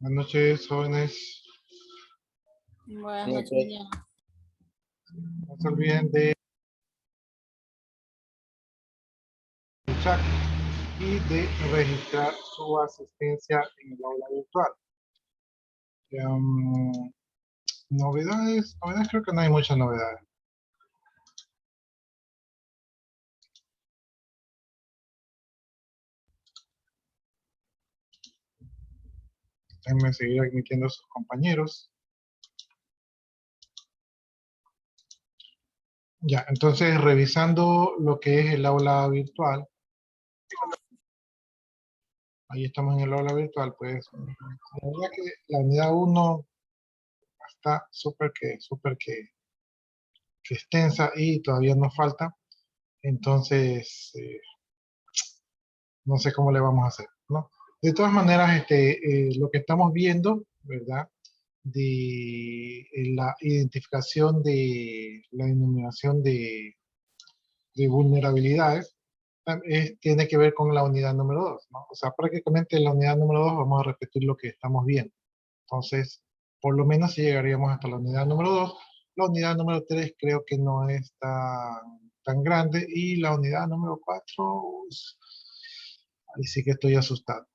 Buenas noches, jóvenes. Buenas noches, ya. No se olviden de el chat y de registrar su asistencia en el aula virtual. Novedades, creo que no hay muchas novedades. Déjenme seguir admitiendo a sus compañeros. Ya, entonces revisando lo que es el aula virtual. Ahí estamos en el aula virtual, pues la verdad que la unidad 1 está súper que extensa y todavía nos falta. Entonces, no sé cómo le vamos a hacer, ¿no? De todas maneras, lo que estamos viendo, ¿verdad? De la identificación de la enumeración de vulnerabilidades, tiene que ver con la unidad número 2, ¿no? O sea, prácticamente en la unidad número 2 vamos a repetir lo que estamos viendo. Entonces, por lo menos si llegaríamos hasta la unidad número 2, la unidad número 3 creo que no es tan grande, y la unidad número 4, ahí sí que estoy asustado.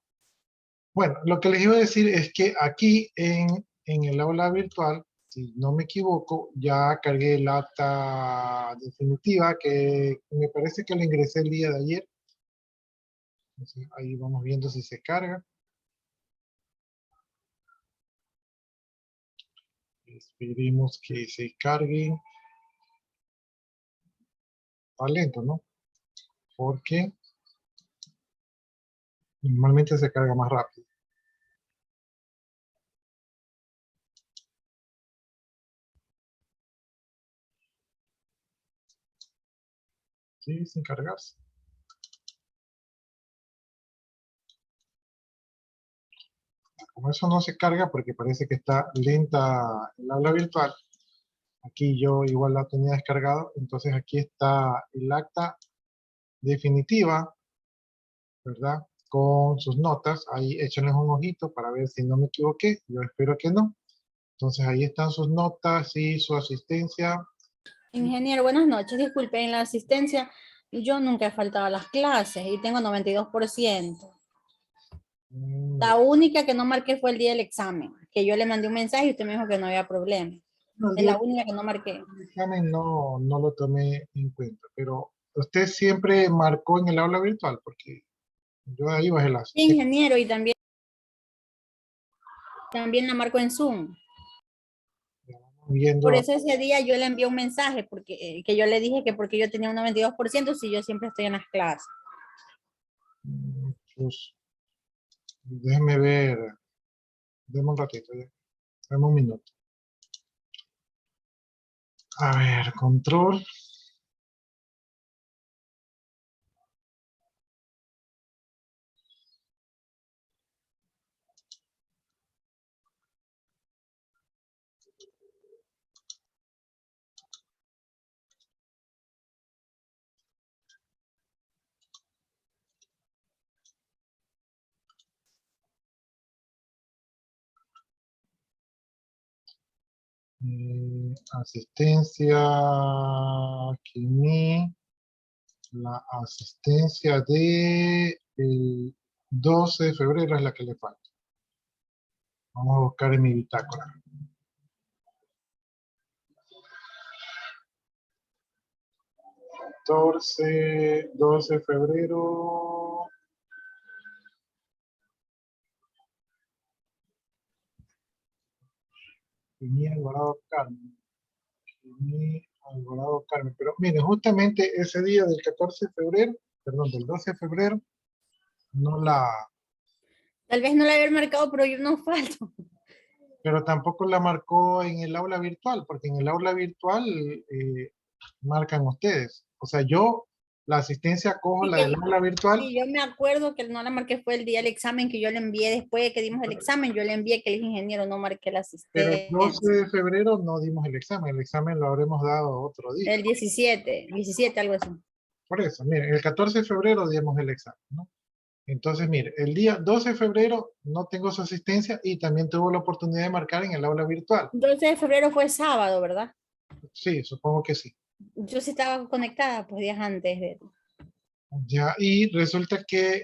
Bueno, lo que les iba a decir es que aquí en el aula virtual, si no me equivoco, ya cargué el acta definitiva que me parece que la ingresé el día de ayer. Entonces, ahí vamos viendo si se carga. Esperemos que se cargue. Está lento, ¿no? Porque normalmente se carga más rápido. Sí, sin cargarse. Como eso no se carga porque parece que está lenta el aula virtual, aquí yo igual la tenía descargado, entonces aquí está el acta definitiva, ¿verdad? Con sus notas, ahí échenles un ojito para ver si no me equivoqué, yo espero que no. Entonces ahí están sus notas y su asistencia. Ingeniero, buenas noches. Disculpe, en la asistencia yo nunca he faltado a las clases y tengo 92%. La única que no marqué fue el día del examen, que yo le mandé un mensaje y usted me dijo que no había problema. No, el Es día la única que no marqué. del examen no lo tomé en cuenta, pero usted siempre marcó en el aula virtual, porque yo ahí bajé la Sí, asistencia. ingeniero, y también la marco en Zoom. Por Viendo. eso ese día yo le envié un mensaje, porque que yo le dije que porque yo tenía un 92% si yo siempre estoy en las clases. Pues, déjeme ver, déme un ratito, déme un minuto. A ver, control. Asistencia, Kimi, la asistencia de el 12 de febrero es la que le falta. Vamos a buscar en mi bitácora. 12 de febrero. Kimi Alvarado Carmen. Kimi Alvarado Carmen. Pero mire, justamente ese día del 14 de febrero, perdón, del 12 de febrero, no la, Tal vez no la había marcado, pero yo no falto. pero tampoco la marcó en el aula virtual, porque en el aula virtual marcan ustedes. O sea, yo la asistencia cojo Sí, la del aula virtual, sí, yo me acuerdo que no la marqué fue el día del examen que yo le envié después de que dimos el examen, yo le envié que el ingeniero no marqué la pero el 12 asistencia. de febrero no dimos el examen lo habremos dado otro día. El 17, algo así. Por eso, miren, el 14 de febrero dimos el examen, ¿no? Entonces, mire, el día 12 de febrero no tengo su asistencia y también tuvo la oportunidad de marcar en el aula virtual. 12 de febrero fue sábado, ¿verdad? Sí, supongo que sí. Yo sí estaba conectada, pues días antes de... Ya, y resulta que,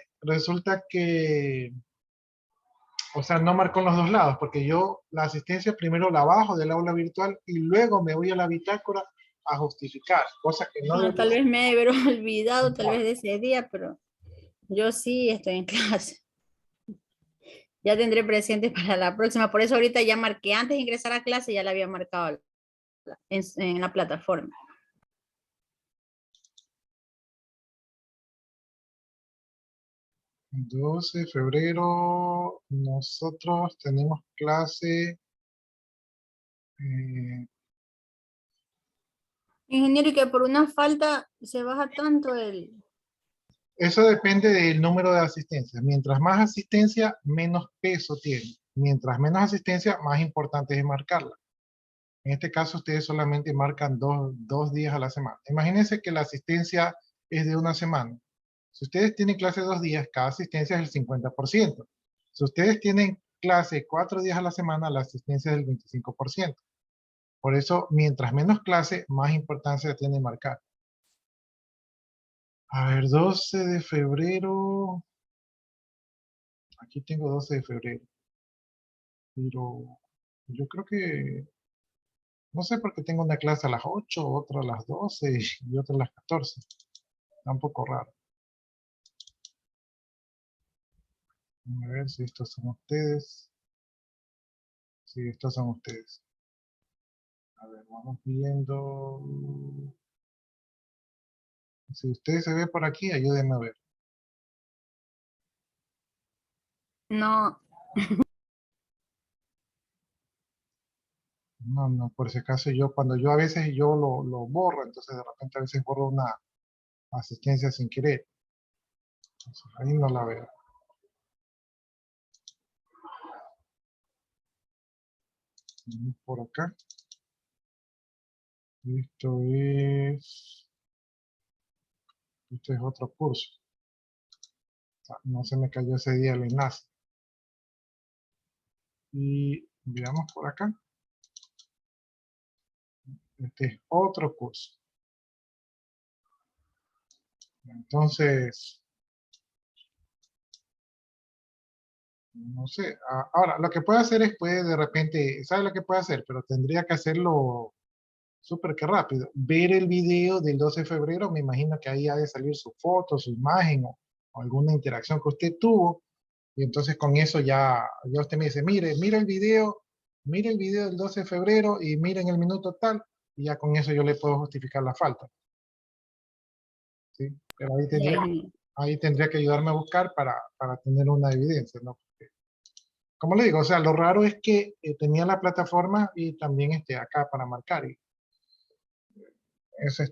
o sea, no marcó en los dos lados, porque yo la asistencia primero la bajo del aula virtual y luego me voy a la bitácora a justificar, cosa que no Bueno, debería tal vez me he olvidado tal vez ser. de ese día, pero yo sí estoy en clase. Ya tendré presente para la próxima. Por eso ahorita ya marqué, antes de ingresar a clase ya la había marcado en la plataforma. 12 de febrero, nosotros tenemos clase. eh, Ingeniero, y que por una falta se baja tanto el... Eso depende del número de asistencias. Mientras más asistencia, menos peso tiene. Mientras menos asistencia, más importante es marcarla. En este caso, ustedes solamente marcan dos días a la semana. Imagínense que la asistencia es de una semana. Si ustedes tienen clase 2 días, cada asistencia es el 50%. Si ustedes tienen clase 4 días a la semana, la asistencia es del 25%. Por eso, mientras menos clase, más importancia tiene marcar. A ver, 12 de febrero. Aquí tengo 12 de febrero. Pero yo creo que, no sé por qué tengo una clase a las 8, otra a las 12 y otra a las 14. Está un poco raro. A ver si estos son ustedes. Sí, estos son ustedes. A ver, vamos viendo. Si usted se ve por aquí, ayúdenme a ver. No, No, no, por si acaso yo, cuando yo a veces yo lo borro, entonces de repente a veces borro una asistencia sin querer. Entonces, ahí no la veo. Por acá. Esto este es otro curso. No se me cayó ese día el enlace. Y veamos por acá. Este es otro curso. Entonces, no sé. Ahora, lo que puede hacer es, puede de repente, ¿sabe lo que puede hacer? Pero tendría que hacerlo súper que rápido. Ver el video del 12 de febrero, me imagino que ahí ha de salir su foto, su imagen o alguna interacción que usted tuvo. Y entonces con eso ya usted me dice, mire el video del 12 de febrero y miren el minuto tal, y ya con eso yo le puedo justificar la falta. ¿Sí? Pero ya, ingeniero. ahí tendría que ayudarme a buscar para tener una evidencia, ¿no? Porque, como le digo, o sea, lo raro es que tenía la plataforma y también acá para marcar, y eso es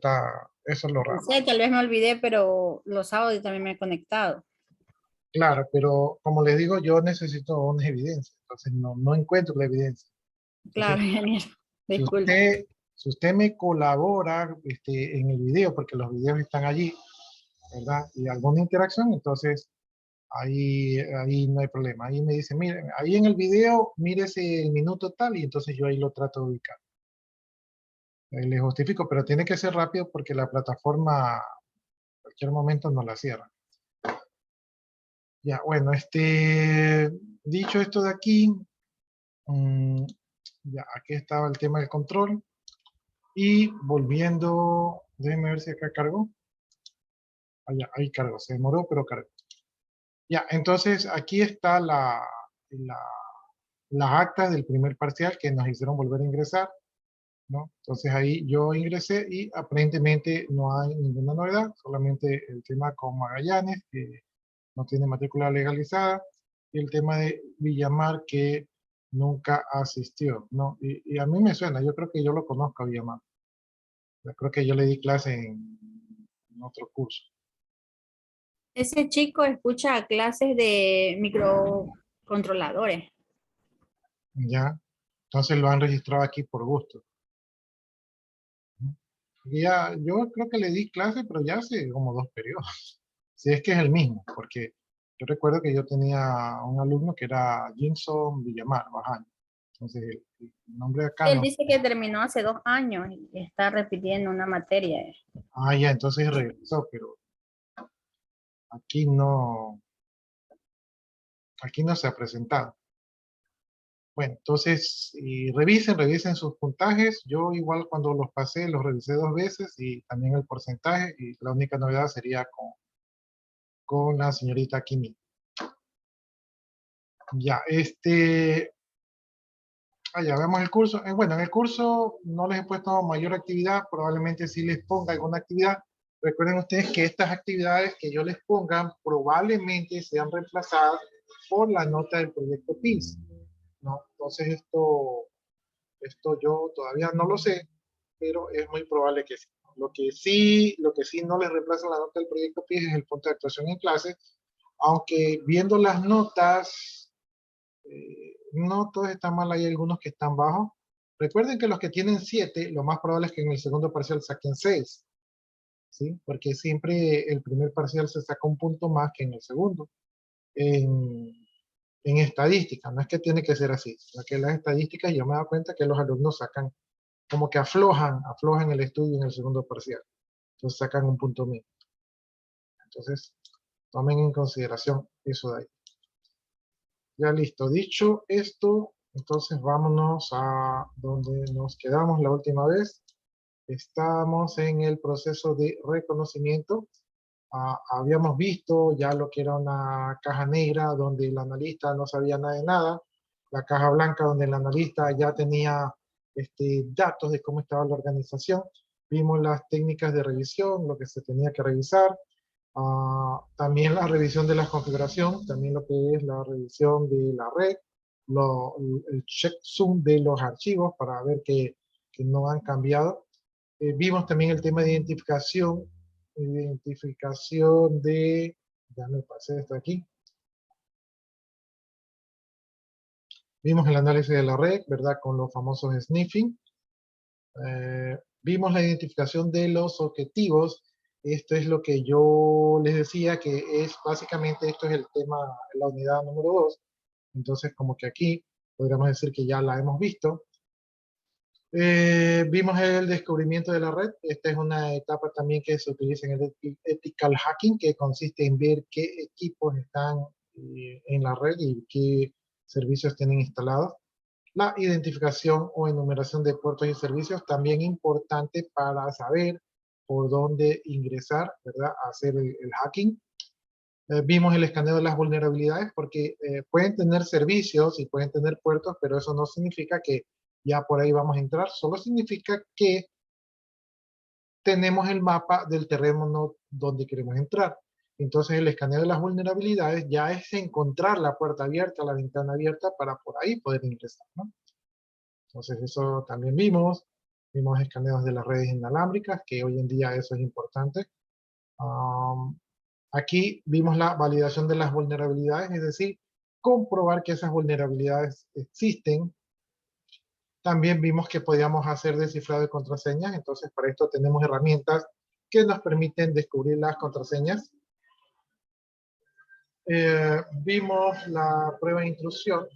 lo No raro. sé, tal vez me olvidé, pero los sábados también me he conectado. Claro, pero como les digo, yo necesito una evidencia, entonces no encuentro la evidencia. Claro, Entonces, ingeniero. si Disculpe. usted, si usted me colabora en el video, porque los videos están allí, ¿verdad? Y alguna interacción, entonces ahí no hay problema. Ahí me dice, mire, ahí en el video, mírese el minuto tal, y entonces yo ahí lo trato de ubicar. Le justifico, pero tiene que ser rápido porque la plataforma en cualquier momento no la cierra. Ya, bueno, dicho esto de aquí, mm, ya, aquí estaba el tema del control. Y volviendo, déjenme ver si acá cargó. Ahí cargó, se demoró, pero cargó. Ya, entonces aquí está las actas del primer parcial que nos hicieron volver a ingresar, ¿no? Entonces ahí yo ingresé y aparentemente no hay ninguna novedad, solamente el tema con Magallanes, que no tiene matrícula legalizada, y el tema de Villamar, que nunca asistió, ¿no? Y a mí me suena, yo creo que yo lo conozco a Villamar. Yo creo que yo le di clase en otro curso. Ese chico escucha clases de microcontroladores. Ya, entonces lo han registrado aquí por gusto. Y ya, yo creo que le di clase, pero ya hace como 2 periodos. Si es que es el mismo, porque Yo recuerdo que yo tenía un alumno que era Jinson Villamar, Bajaño. Entonces, el nombre acá Él no. dice que terminó hace 2 años y está repitiendo una materia. Ah, ya, entonces regresó, pero aquí no se ha presentado. Bueno, entonces, y revisen sus puntajes. Yo igual cuando los pasé, los revisé 2 veces y también el porcentaje. Y la única novedad sería con la señorita Kimi. Ya, ya vemos el curso. Bueno, en el curso no les he puesto mayor actividad, probablemente sí les ponga alguna actividad. Recuerden ustedes que estas actividades que yo les ponga probablemente sean reemplazadas por la nota del proyecto PIS, ¿no? Entonces esto yo todavía no lo sé, pero es muy probable que sí. Lo que sí no les reemplaza la nota del proyecto PIS es el punto de actuación en clase, aunque viendo las notas no todos están mal, hay algunos que están bajos. Recuerden que los que tienen 7, lo más probable es que en el segundo parcial saquen 6, ¿sí? Porque siempre el primer parcial se saca un punto más que en el segundo. En, en estadística, no es que tiene que ser así, sino que las estadísticas yo me he dado cuenta que los alumnos sacan, como que aflojan el estudio en el segundo parcial. Entonces sacan un punto menos. Entonces, tomen en consideración eso de ahí. Ya listo, dicho esto, entonces vámonos a donde nos quedamos la última vez. Estamos en el proceso de reconocimiento. Habíamos visto ya lo que era una caja negra donde el analista no sabía nada de nada, la caja blanca donde el analista ya tenía datos de cómo estaba la organización. Vimos las técnicas de revisión, lo que se tenía que revisar, también la revisión de la configuración, también lo que es la revisión de la red, el checksum de los archivos para ver que no han cambiado. Vimos también el tema de identificación de, ya me pasé esto aquí. Vimos el análisis de la red, ¿verdad? Con los famosos sniffing. Vimos la identificación de los objetivos. Esto es lo que yo les decía, que es básicamente, esto es el tema, la unidad número 2. Entonces, como que aquí podríamos decir que ya la hemos visto. Vimos el descubrimiento de la red. Esta es una etapa también que se utiliza en el ethical hacking, que consiste en ver qué equipos están en la red y qué servicios tienen instalados. La identificación o enumeración de puertos y servicios, también importante para saber por dónde ingresar, ¿verdad? A hacer el hacking. Vimos el escaneo de las vulnerabilidades porque pueden tener servicios y pueden tener puertos, pero eso no significa que ya por ahí vamos a entrar, solo significa que tenemos el mapa del terreno donde queremos entrar. Entonces el escaneo de las vulnerabilidades ya es encontrar la puerta abierta, la ventana abierta para por ahí poder ingresar, ¿no? Entonces eso también vimos escaneos de las redes inalámbricas, que hoy en día eso es importante. Aquí vimos la validación de las vulnerabilidades, es decir, comprobar que esas vulnerabilidades existen. También vimos que podíamos hacer descifrado de contraseñas, entonces para esto tenemos herramientas que nos permiten descubrir las contraseñas. Vimos la prueba de intrusión.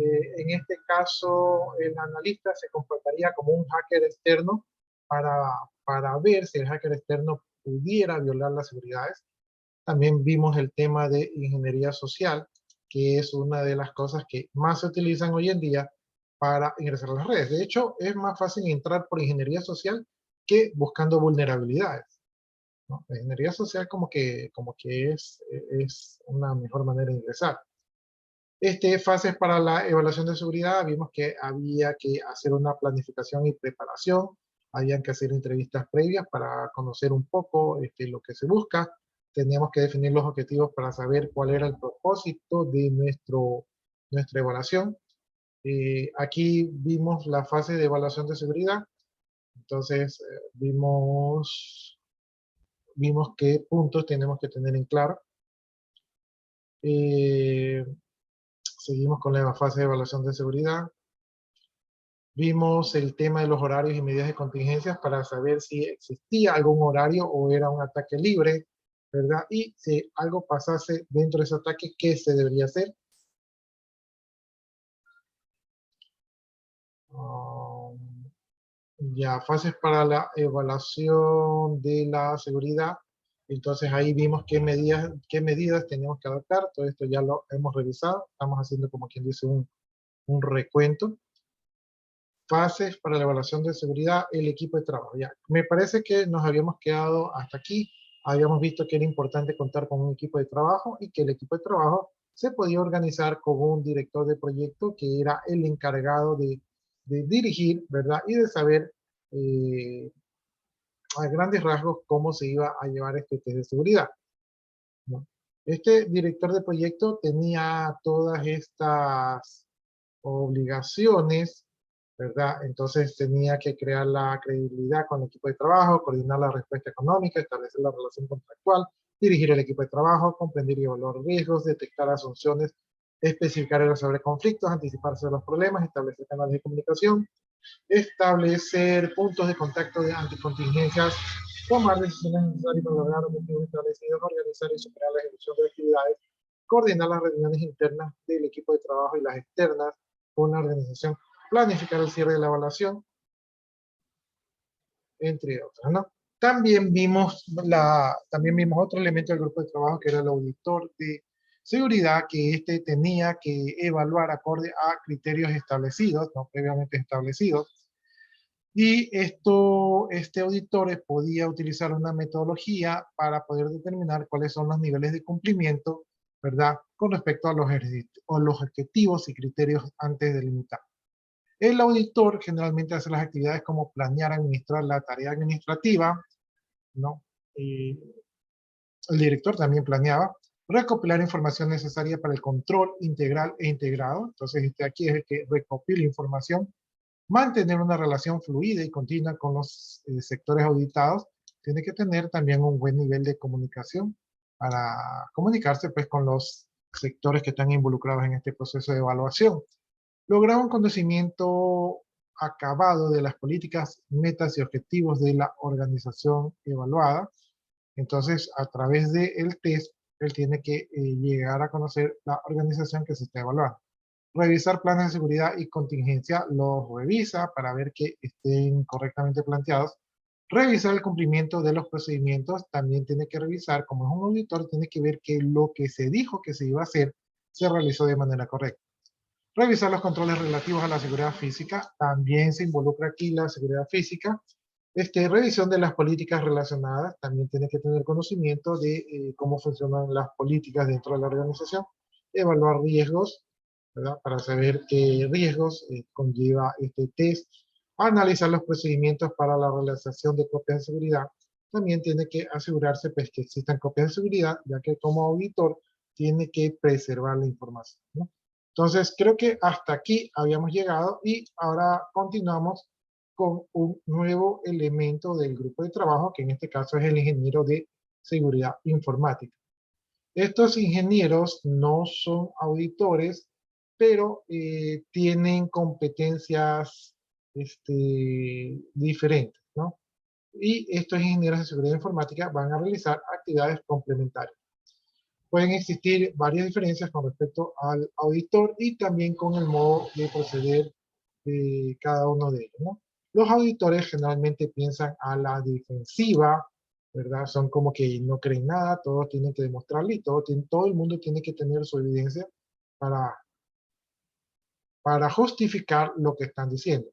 En este caso, el analista se comportaría como un hacker externo para ver si el hacker externo pudiera violar las seguridades. También vimos el tema de ingeniería social, que es una de las cosas que más se utilizan hoy en día para ingresar a las redes. De hecho, es más fácil entrar por ingeniería social que buscando vulnerabilidades, ¿no? La ingeniería social como que es una mejor manera de ingresar. Fases para la evaluación de seguridad, vimos que había que hacer una planificación y preparación, habían que hacer entrevistas previas para conocer un poco lo que se busca, teníamos que definir los objetivos para saber cuál era el propósito de nuestra evaluación. Aquí vimos la fase de evaluación de seguridad, entonces vimos qué puntos tenemos que tener en claro. Seguimos con la fase de evaluación de seguridad. Vimos el tema de los horarios y medidas de contingencias para saber si existía algún horario o era un ataque libre. ¿verdad? Y si algo pasase dentro de ese ataque, ¿qué se debería hacer? Ya, fases para la evaluación de la seguridad. Entonces ahí vimos qué medidas teníamos que adoptar. Todo esto ya lo hemos revisado. Estamos haciendo, como quien dice, un recuento. Fases para la evaluación de seguridad, el equipo de trabajo. Ya, me parece que nos habíamos quedado hasta aquí. Habíamos visto que era importante contar con un equipo de trabajo y que el equipo de trabajo se podía organizar con un director de proyecto que era el encargado de dirigir, ¿verdad? Y de saber a grandes rasgos cómo se iba a llevar este test de seguridad, ¿no? Este director de proyecto tenía todas estas obligaciones, ¿verdad? Entonces tenía que crear la credibilidad con el equipo de trabajo, coordinar la respuesta económica, establecer la relación contractual, dirigir el equipo de trabajo, comprender y evaluar riesgos, detectar asunciones, especificar y resolver conflictos, anticiparse de los problemas, establecer canales de comunicación, establecer puntos de contacto de anticontingencias, tomar decisiones necesarias para lograr objetivos establecidos, organizar y superar la ejecución de actividades, coordinar las reuniones internas del equipo de trabajo y las externas con la organización, planificar el cierre de la evaluación, entre otras, ¿no? También vimos otro elemento del grupo de trabajo que era el auditor de seguridad, que este tenía que evaluar acorde a criterios establecidos, no previamente establecidos. Y este auditor podía utilizar una metodología para poder determinar cuáles son los niveles de cumplimiento, ¿verdad? Con respecto a los objetivos y criterios antes delimitados. El auditor generalmente hace las actividades como planear, administrar la tarea administrativa, ¿no? Y el director también planeaba recopilar información necesaria para el control integral e integrado. Entonces, aquí es el que recopila información, mantener una relación fluida y continua con los sectores auditados. Tiene que tener también un buen nivel de comunicación para comunicarse pues con los sectores que están involucrados en este proceso de evaluación. Lograr un conocimiento acabado de las políticas, metas y objetivos de la organización evaluada. Entonces, a través del test, él tiene que llegar a conocer la organización que se está evaluando. Revisar planes de seguridad y contingencia, los revisa para ver que estén correctamente planteados. Revisar el cumplimiento de los procedimientos, también tiene que revisar, como es un auditor, tiene que ver que lo que se dijo que se iba a hacer se realizó de manera correcta. Revisar los controles relativos a la seguridad física, también se involucra aquí la seguridad física. Revisión de las políticas relacionadas, también tiene que tener conocimiento de cómo funcionan las políticas dentro de la organización. Evaluar riesgos, ¿verdad? Para saber qué riesgos conlleva este test. Analizar los procedimientos para la realización de copias de seguridad. También tiene que asegurarse pues, que existan copias de seguridad, ya que como auditor tiene que preservar la información, ¿no? Entonces, creo que hasta aquí habíamos llegado y ahora continuamos con un nuevo elemento del grupo de trabajo, que en este caso es el ingeniero de seguridad informática. Estos ingenieros no son auditores, pero tienen competencias diferentes, ¿no? Y estos ingenieros de seguridad informática van a realizar actividades complementarias. Pueden existir varias diferencias con respecto al auditor y también con el modo de proceder de cada uno de ellos, ¿no? Los auditores generalmente piensan a la defensiva, ¿verdad? Son como que no creen nada, todos tienen que demostrarle y todo el mundo tiene que tener su evidencia para, para justificar lo que están diciendo.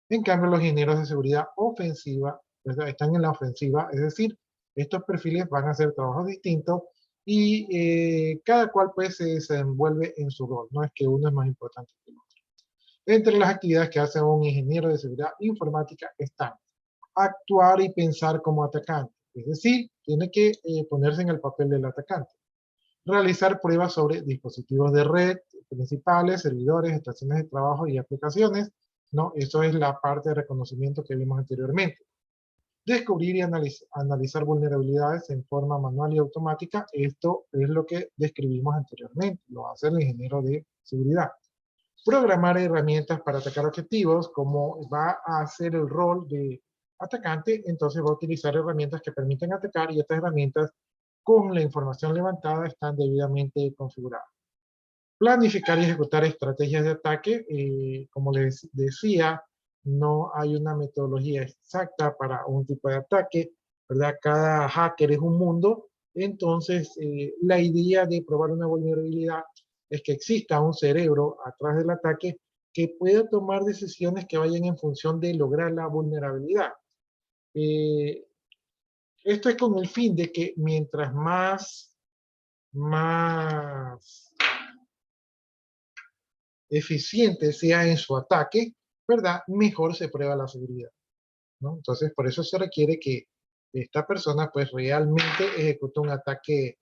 En cambio, los ingenieros de seguridad ofensiva, ¿verdad? Están en la ofensiva, es decir, estos perfiles van a hacer trabajos distintos y cada cual pues se desenvuelve en su rol, no es que uno es más importante que el otro. Entre las actividades que hace un ingeniero de seguridad informática están actuar y pensar como atacante, es decir, tiene que ponerse en el papel del atacante. Realizar pruebas sobre dispositivos de red, principales, servidores, estaciones de trabajo y aplicaciones, ¿no? Eso es la parte de reconocimiento que vimos anteriormente. Descubrir y analizar vulnerabilidades en forma manual y automática, esto es lo que describimos anteriormente, lo hace el ingeniero de seguridad. Programar herramientas para atacar objetivos, como va a hacer el rol de atacante, entonces va a utilizar herramientas que permiten atacar y estas herramientas con la información levantada están debidamente configuradas. Planificar y ejecutar estrategias de ataque. Como les decía, no hay una metodología exacta para un tipo de ataque, ¿verdad? Cada hacker es un mundo. Entonces, la idea de probar una vulnerabilidad es que exista un cerebro atrás del ataque que pueda tomar decisiones que vayan en función de lograr la vulnerabilidad. Esto es con el fin de que mientras más eficiente sea en su ataque, ¿verdad? Mejor se prueba la seguridad, ¿no? Entonces, por eso se requiere que esta persona, pues, realmente ejecute un ataque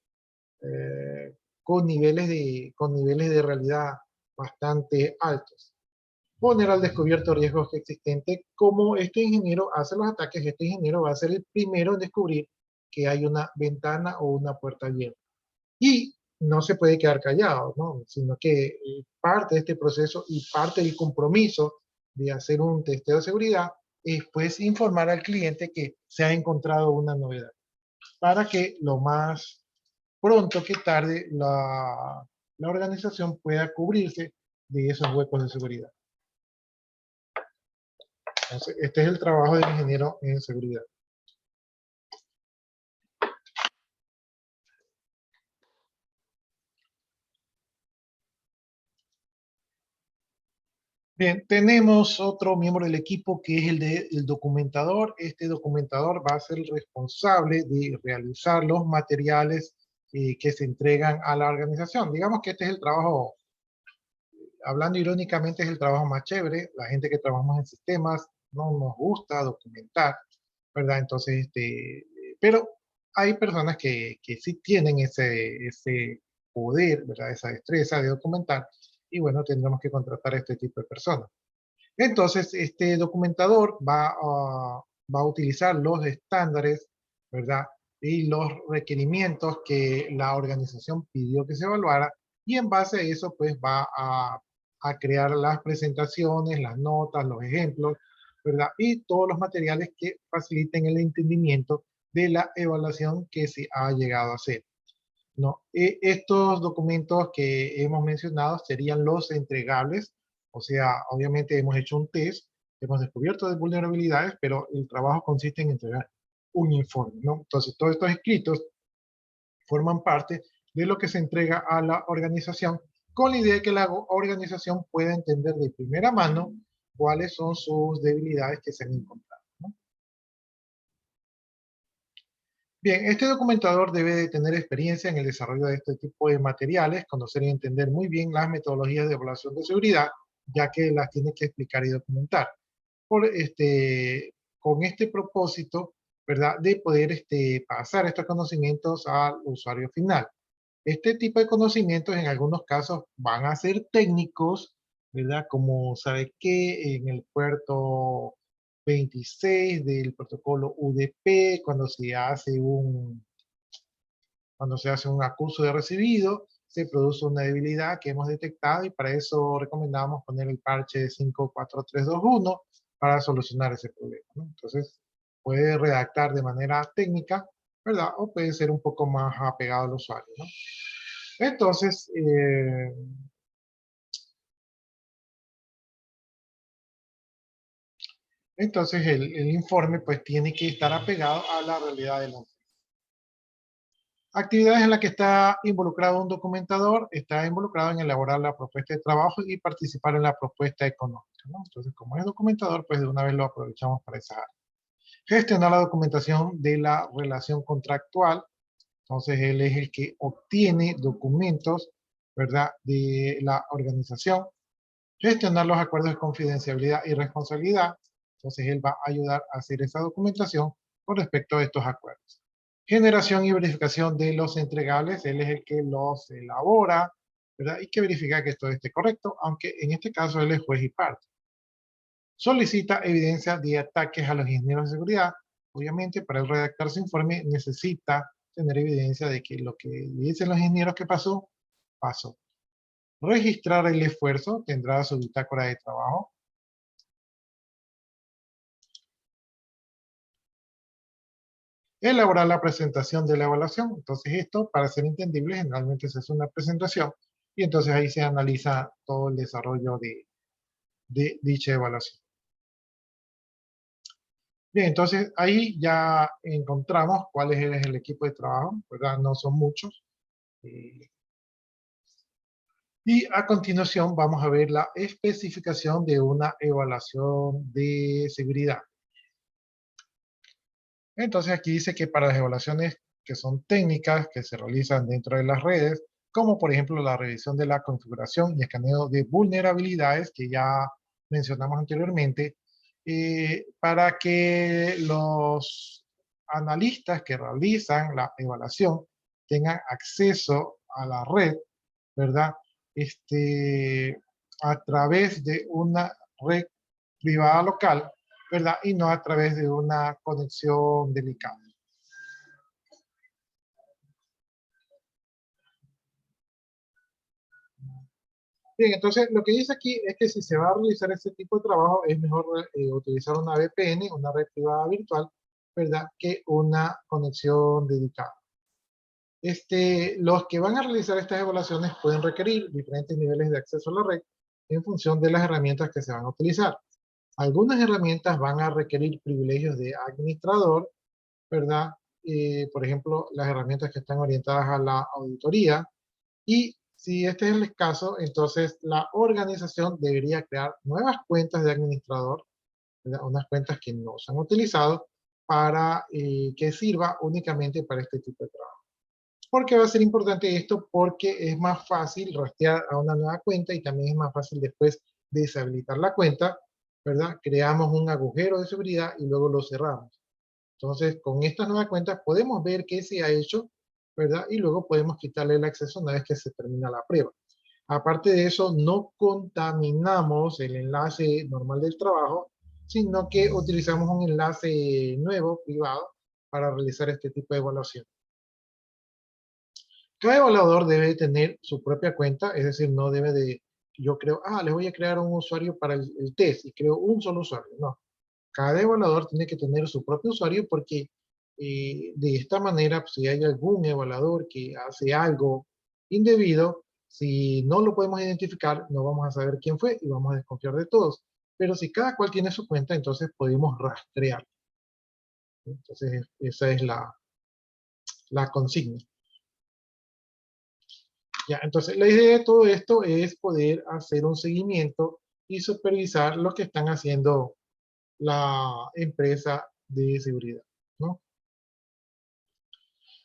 con niveles de realidad bastante altos. Poner al descubierto riesgos existentes. Como este ingeniero hace los ataques, este ingeniero va a ser el primero en descubrir que hay una ventana o una puerta abierta. Y no se puede quedar callado, ¿no? Sino que parte de este proceso y parte del compromiso de hacer un testeo de seguridad es, pues, informar al cliente que se ha encontrado una novedad, para que lo más pronto que tarde la organización pueda cubrirse de esos huecos de seguridad. Entonces, este es el trabajo del ingeniero en seguridad. Bien, tenemos otro miembro del equipo que es el documentador. Este documentador va a ser el responsable de realizar los materiales que se entregan a la organización. Digamos que este es el trabajo, hablando irónicamente, es el trabajo más chévere. La gente que trabajamos en sistemas no nos gusta documentar, ¿verdad? Entonces, pero hay personas que sí tienen ese poder, ¿verdad? Esa destreza de documentar, y bueno, tendremos que contratar a este tipo de personas. Entonces, este documentador va a utilizar los estándares, ¿verdad? Y los requerimientos que la organización pidió que se evaluara, y en base a eso, pues va a crear las presentaciones, las notas, los ejemplos, ¿verdad? Y todos los materiales que faciliten el entendimiento de la evaluación que se ha llegado a hacer. No, estos documentos que hemos mencionado serían los entregables. O sea, obviamente hemos hecho un test, hemos descubierto de vulnerabilidades, pero el trabajo consiste en entregar un informe, ¿no? Entonces, todos estos escritos forman parte de lo que se entrega a la organización, con la idea de que la organización pueda entender de primera mano cuáles son sus debilidades que se han encontrado, ¿no? Bien, este documentador debe de tener experiencia en el desarrollo de este tipo de materiales, conocer y entender muy bien las metodologías de evaluación de seguridad, ya que las tiene que explicar y documentar. Con este propósito, ¿verdad?, de poder pasar estos conocimientos al usuario final. Este tipo de conocimientos en algunos casos van a ser técnicos, ¿verdad? Como sabe que en el puerto 26 del protocolo UDP, cuando se hace un acuso de recibido, se produce una debilidad que hemos detectado, y para eso recomendamos poner el parche 54321 para solucionar ese problema, ¿no? Entonces, puede redactar de manera técnica, ¿verdad? O puede ser un poco más apegado al usuario, ¿no? Entonces, el informe, pues, tiene que estar apegado a la realidad de la empresa. Actividades en las que está involucrado un documentador: está involucrado en elaborar la propuesta de trabajo y participar en la propuesta económica, ¿no? Entonces, como es documentador, pues de una vez lo aprovechamos para esa área. Gestionar la documentación de la relación contractual. Entonces, él es el que obtiene documentos, ¿verdad?, de la organización. Gestionar los acuerdos de confidencialidad y responsabilidad. Entonces, él va a ayudar a hacer esa documentación con respecto a estos acuerdos. Generación y verificación de los entregables. Él es el que los elabora, ¿verdad?, y que verifica que todo esté correcto, aunque en este caso él es juez y parte. Solicita evidencia de ataques a los ingenieros de seguridad. Obviamente, para él redactar su informe necesita tener evidencia de que lo que dicen los ingenieros que pasó, pasó. Registrar el esfuerzo. Tendrá su bitácora de trabajo. Elaborar la presentación de la evaluación. Entonces esto, para ser entendible, generalmente se hace una presentación y entonces ahí se analiza todo el desarrollo de dicha evaluación. Bien, entonces ahí ya encontramos cuál es el equipo de trabajo, ¿verdad? No son muchos. Y a continuación vamos a ver la especificación de una evaluación de seguridad. Entonces aquí dice que para las evaluaciones que son técnicas, que se realizan dentro de las redes, como por ejemplo la revisión de la configuración y escaneo de vulnerabilidades, que ya mencionamos anteriormente, para que los analistas que realizan la evaluación tengan acceso a la red, ¿verdad? A través de una red privada local, ¿verdad? Y no a través de una conexión delicada. Bien, entonces lo que dice aquí es que si se va a realizar este tipo de trabajo es mejor utilizar una VPN, una red privada virtual, ¿verdad? Que una conexión dedicada. Los que van a realizar estas evaluaciones pueden requerir diferentes niveles de acceso a la red en función de las herramientas que se van a utilizar. Algunas herramientas van a requerir privilegios de administrador, ¿verdad? Por ejemplo, las herramientas que están orientadas a la auditoría. Y si este es el caso, entonces la organización debería crear nuevas cuentas de administrador, ¿verdad? Unas cuentas que no se han utilizado para que sirva únicamente para este tipo de trabajo. ¿Por qué va a ser importante esto? Porque es más fácil rastrear a una nueva cuenta y también es más fácil después deshabilitar la cuenta, ¿verdad? Creamos un agujero de seguridad y luego lo cerramos. Entonces, con estas nuevas cuentas podemos ver qué se ha hecho, ¿verdad? Y luego podemos quitarle el acceso una vez que se termina la prueba. Aparte de eso, no contaminamos el enlace normal del trabajo, sino que utilizamos un enlace nuevo, privado, para realizar este tipo de evaluación. Cada evaluador debe tener su propia cuenta, es decir, no debe de, yo creo, les voy a crear un usuario para el test y creo un solo usuario. No, cada evaluador tiene que tener su propio usuario porque de esta manera, pues, si hay algún evaluador que hace algo indebido, si no lo podemos identificar, no vamos a saber quién fue y vamos a desconfiar de todos. Pero si cada cual tiene su cuenta, entonces podemos rastrear. Entonces, esa es la consigna. Ya, entonces, la idea de todo esto es poder hacer un seguimiento y supervisar lo que están haciendo la empresa de seguridad, ¿no?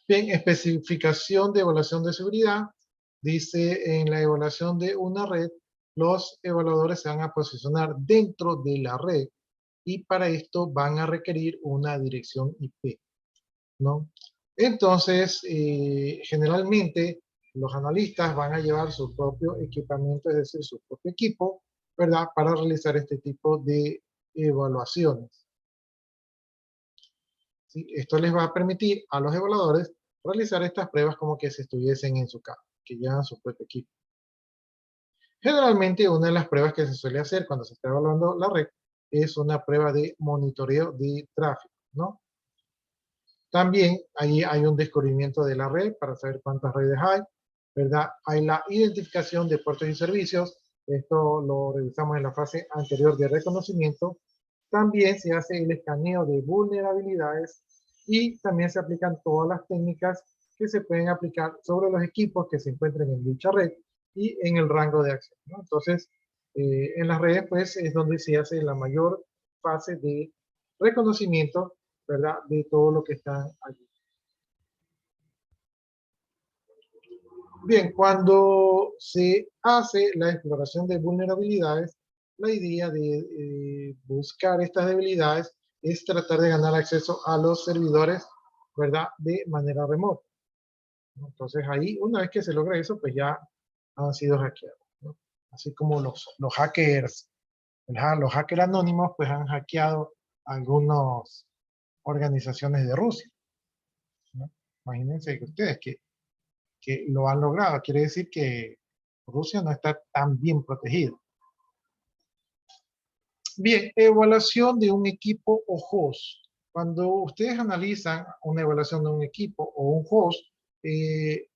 Bien, especificación de evaluación de seguridad. Dice, en la evaluación de una red, los evaluadores se van a posicionar dentro de la red y para esto van a requerir una dirección IP, ¿no? Entonces, generalmente, los analistas van a llevar su propio equipamiento, es decir, su propio equipo, ¿verdad? Para realizar este tipo de evaluaciones. ¿Sí? Esto les va a permitir a los evaluadores realizar estas pruebas como que si estuviesen en su casa, que llevan su propio equipo. Generalmente, una de las pruebas que se suele hacer cuando se está evaluando la red es una prueba de monitoreo de tráfico, ¿no? También ahí hay un descubrimiento de la red para saber cuántas redes hay, ¿verdad? Hay la identificación de puertos y servicios. Esto lo revisamos en la fase anterior de reconocimiento. También se hace el escaneo de vulnerabilidades y también se aplican todas las técnicas que se pueden aplicar sobre los equipos que se encuentren en dicha red y en el rango de acción, ¿no? Entonces, en las redes, pues, es donde se hace la mayor fase de reconocimiento, ¿verdad? De todo lo que está allí. Bien, cuando se hace la exploración de vulnerabilidades, la idea de buscar estas debilidades es tratar de ganar acceso a los servidores, ¿verdad? De manera remota. Entonces ahí, una vez que se logra eso, pues ya han sido hackeados, ¿no? Así como los hackers, los hackers anónimos, pues han hackeado algunas organizaciones de Rusia, ¿no? Imagínense que ustedes que lo han logrado. Quiere decir que Rusia no está tan bien protegido. Bien, evaluación de un equipo o host. cuando ustedes analizan una evaluación de un equipo o un host,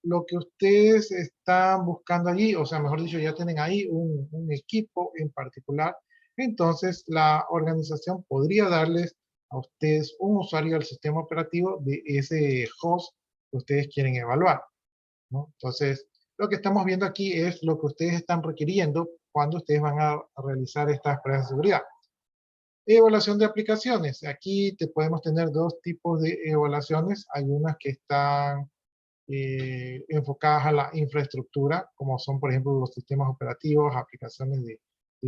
lo que ustedes están buscando allí, o sea, mejor dicho, ya tienen ahí un equipo en particular, entonces la organización podría darles a ustedes un usuario del sistema operativo de ese host que ustedes quieren evaluar, ¿no? Entonces, lo que estamos viendo aquí es lo que ustedes están requiriendo cuando ustedes van a realizar estas pruebas de seguridad. Evaluación de aplicaciones. Aquí te podemos tener dos tipos de evaluaciones. Hay unas que están enfocadas a la infraestructura, como son, por ejemplo, los sistemas operativos, aplicaciones de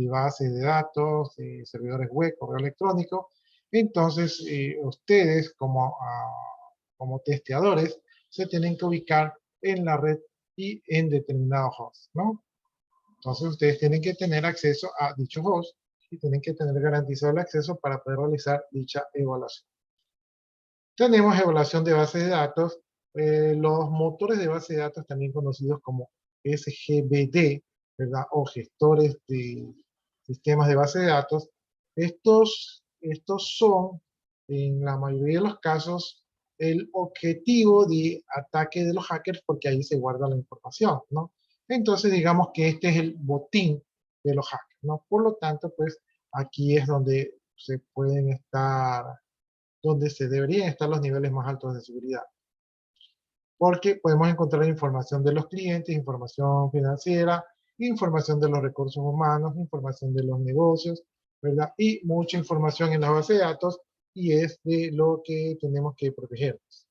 bases de datos, servidores web, correo electrónico. Entonces, ustedes como testeadores se tienen que ubicar en la red y en determinado host, ¿no? Entonces, ustedes tienen que tener acceso a dicho host y tienen que tener garantizado el acceso para poder realizar dicha evaluación. Tenemos evaluación de bases de datos. Los motores de base de datos, también conocidos como SGBD, ¿verdad? O gestores de sistemas de base de datos. Estos son, en la mayoría de los casos, el objetivo de ataque de los hackers porque ahí se guarda la información, ¿no? Entonces, digamos que este es el botín de los hackers, ¿no? Por lo tanto, pues, aquí es donde se pueden estar, donde se deberían estar los niveles más altos de seguridad. Porque podemos encontrar información de los clientes, información financiera, información de los recursos humanos, información de los negocios, ¿verdad? Y mucha información en la base de datos, y es de lo que tenemos que protegernos.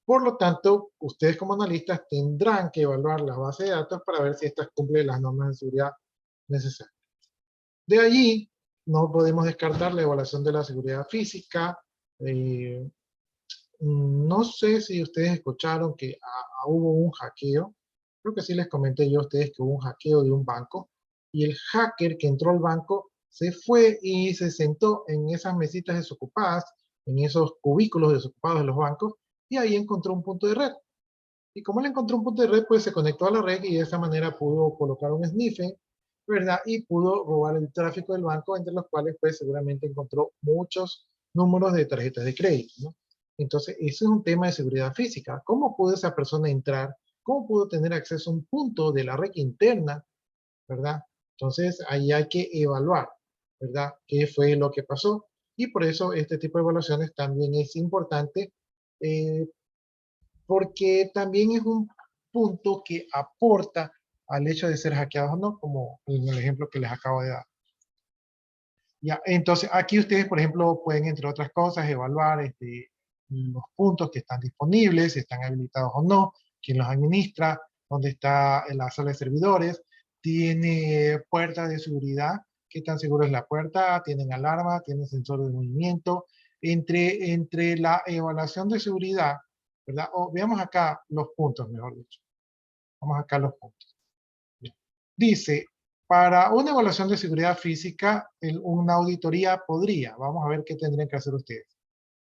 Por lo tanto, ustedes como analistas tendrán que evaluar las bases de datos para ver si estas cumplen las normas de seguridad necesarias. De allí, no podemos descartar la evaluación de la seguridad física. No sé si ustedes escucharon que hubo un hackeo. Creo que sí les comenté yo a ustedes que hubo un hackeo de un banco. Y el hacker que entró al banco se fue y se sentó en esas mesitas desocupadas, en esos cubículos desocupados de los bancos, y ahí encontró un punto de red. Y como él encontró un punto de red, pues se conectó a la red y de esa manera pudo colocar un sniffing, ¿verdad? Y pudo robar el tráfico del banco, entre los cuales pues seguramente encontró muchos números de tarjetas de crédito, ¿no? Entonces, ese es un tema de seguridad física. ¿Cómo pudo esa persona entrar? ¿Cómo pudo tener acceso a un punto de la red interna, ¿verdad? Entonces, ahí hay que evaluar, ¿verdad? ¿Qué fue lo que pasó? Y por eso este tipo de evaluaciones también es importante, eh, porque también es un punto que aporta al hecho de ser hackeados o no, como en el ejemplo que les acabo de dar. Ya, entonces, aquí ustedes, por ejemplo, pueden, entre otras cosas, evaluar los puntos que están disponibles, si están habilitados o no, quién los administra, dónde está la sala de servidores, tiene puertas de seguridad, qué tan seguro es la puerta, tienen alarma, tienen sensor de movimiento. Entre la evaluación de seguridad, ¿verdad? O veamos acá los puntos, mejor dicho. Vamos acá a los puntos. Dice, para una evaluación de seguridad física, una auditoría podría, vamos a ver qué tendrían que hacer ustedes.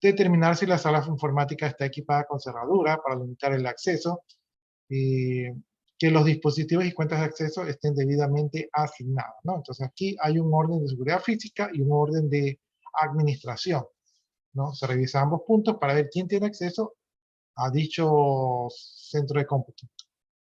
Determinar si la sala informática está equipada con cerradura para limitar el acceso, que los dispositivos y cuentas de acceso estén debidamente asignados, ¿no? Entonces aquí hay un orden de seguridad física y un orden de administración, ¿no? Se revisa ambos puntos para ver quién tiene acceso a dicho centro de cómputo.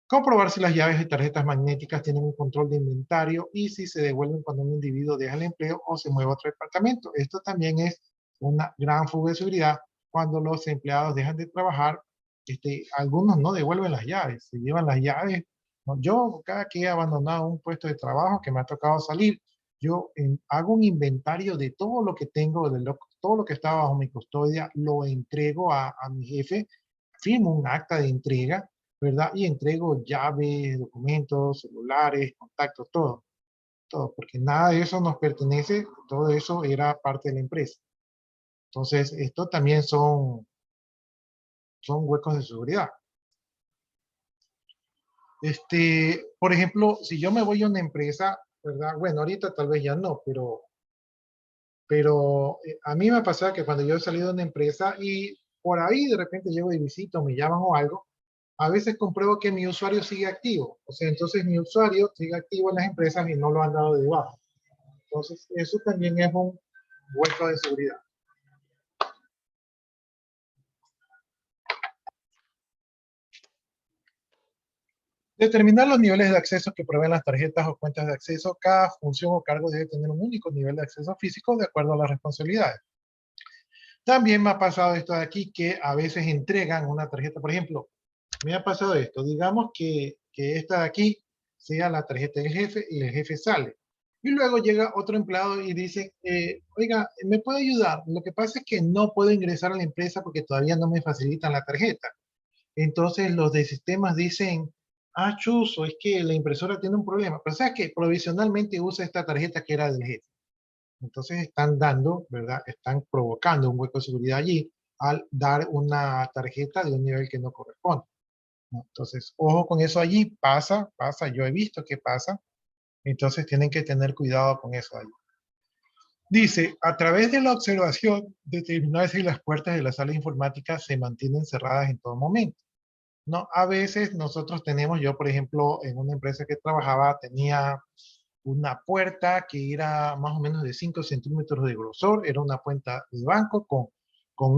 Comprobar si las llaves y tarjetas magnéticas tienen un control de inventario y si se devuelven cuando un individuo deja el empleo o se mueve a otro departamento. Esto también es una gran fuga de seguridad cuando los empleados dejan de trabajar. Algunos no devuelven las llaves, se llevan las llaves. ¿No? Yo, cada que he abandonado un puesto de trabajo que me ha tocado salir, yo hago un inventario de todo lo que tengo, todo lo que está bajo mi custodia, lo entrego a mi jefe, firmo un acta de entrega, ¿verdad? Y entrego llaves, documentos, celulares, contactos, todo, todo, porque nada de eso nos pertenece, todo eso era parte de la empresa. Entonces, esto también son huecos de seguridad. Por ejemplo, si yo me voy a una empresa, ¿verdad? Bueno, ahorita tal vez ya no, pero a mí me ha pasado que cuando yo he salido de una empresa y por ahí de repente llego de visita o me llaman o algo, a veces compruebo que mi usuario sigue activo. O sea, entonces mi usuario sigue activo en las empresas y no lo han dado de baja. Entonces, eso también es un hueco de seguridad. Determinar los niveles de acceso que proveen las tarjetas o cuentas de acceso. Cada función o cargo debe tener un único nivel de acceso físico de acuerdo a las responsabilidades. También me ha pasado esto de aquí, que a veces entregan una tarjeta. Por ejemplo, me ha pasado esto. Digamos que esta de aquí sea la tarjeta del jefe y el jefe sale. Y luego llega otro empleado y dice, oiga, ¿me puede ayudar? Lo que pasa es que no puedo ingresar a la empresa porque todavía no me facilitan la tarjeta. Entonces los de sistemas dicen, ah, chuzo, es que la impresora tiene un problema. Pero sabes que provisionalmente usa esta tarjeta que era del jefe. Entonces están dando, ¿verdad? Están provocando un hueco de seguridad allí al dar una tarjeta de un nivel que no corresponde, ¿no? Entonces, ojo con eso allí, pasa, yo he visto que pasa, entonces tienen que tener cuidado con eso allí. Dice, a través de la observación, determinar si las puertas de la sala informática se mantienen cerradas en todo momento. No, a veces nosotros tenemos, yo por ejemplo, en una empresa que trabajaba, tenía una puerta que era más o menos de 5 centímetros de grosor, era una puerta de banco con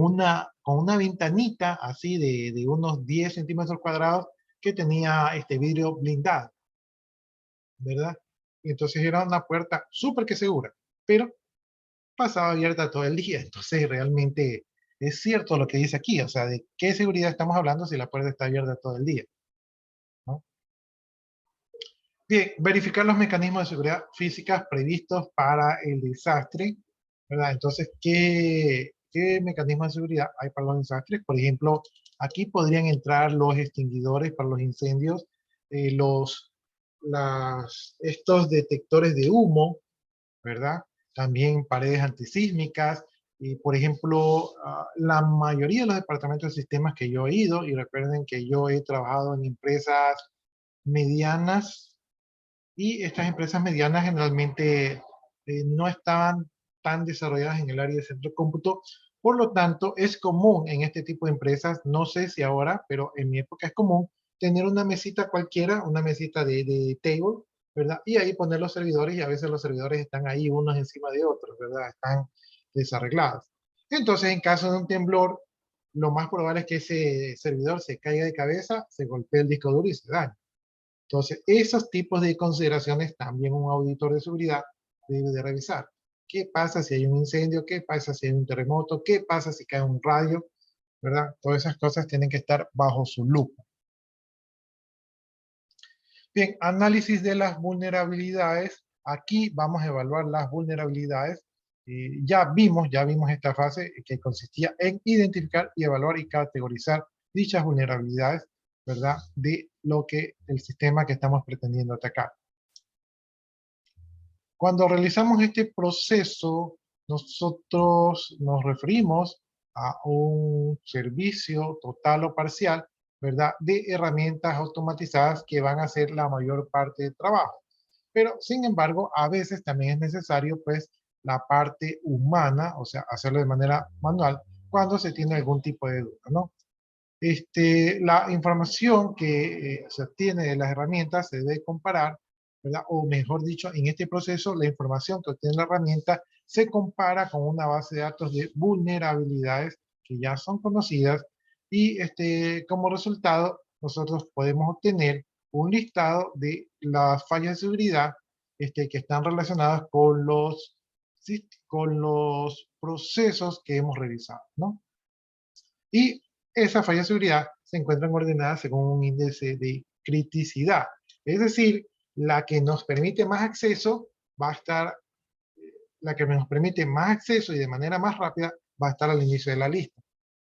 una ventanita así de unos 10 centímetros cuadrados que tenía este vidrio blindado, ¿verdad? Y entonces era una puerta súper que segura, pero pasaba abierta todo el día, entonces realmente es cierto lo que dice aquí, o sea, ¿de qué seguridad estamos hablando si la puerta está abierta todo el día? ¿No? Bien, verificar los mecanismos de seguridad físicas previstos para el desastre, ¿verdad? Entonces, ¿qué mecanismos de seguridad hay para los desastres? Por ejemplo, aquí podrían entrar los extinguidores para los incendios, estos detectores de humo, ¿verdad? También paredes antisísmicas. Y, por ejemplo, la mayoría de los departamentos de sistemas que yo he ido, y recuerden que yo he trabajado en empresas medianas, y estas empresas medianas generalmente no estaban tan desarrolladas en el área de centro de cómputo. Por lo tanto, es común en este tipo de empresas, no sé si ahora, pero en mi época es común tener una mesita cualquiera, una mesita de table, ¿verdad? Y ahí poner los servidores, y a veces los servidores están ahí unos encima de otros, ¿verdad? Están desarreglados. Entonces, en caso de un temblor, lo más probable es que ese servidor se caiga de cabeza, se golpee el disco duro y se dañe. Entonces, esos tipos de consideraciones también un auditor de seguridad debe de revisar. ¿Qué pasa si hay un incendio? ¿Qué pasa si hay un terremoto? ¿Qué pasa si cae un rayo? ¿Verdad? Todas esas cosas tienen que estar bajo su lupa. Bien, análisis de las vulnerabilidades. Aquí vamos a evaluar las vulnerabilidades. Ya vimos esta fase que consistía en identificar y evaluar y categorizar dichas vulnerabilidades, ¿verdad? De lo que el sistema que estamos pretendiendo atacar. Cuando realizamos este proceso, nosotros nos referimos a un servicio total o parcial, ¿verdad? De herramientas automatizadas que van a hacer la mayor parte del trabajo. Pero, sin embargo, a veces también es necesario, pues, la parte humana, o sea, hacerlo de manera manual, cuando se tiene algún tipo de duda, ¿no? La información que se obtiene de las herramientas se debe comparar, ¿verdad? O mejor dicho, en este proceso, la información que obtiene la herramienta se compara con una base de datos de vulnerabilidades que ya son conocidas, y como resultado nosotros podemos obtener un listado de las fallas de seguridad que están relacionadas con los procesos que hemos revisado, ¿no? Y esas fallas de seguridad se encuentran ordenadas según un índice de criticidad. Es decir, la que nos permite más acceso va a estar, la que nos permite más acceso y de manera más rápida va a estar al inicio de la lista.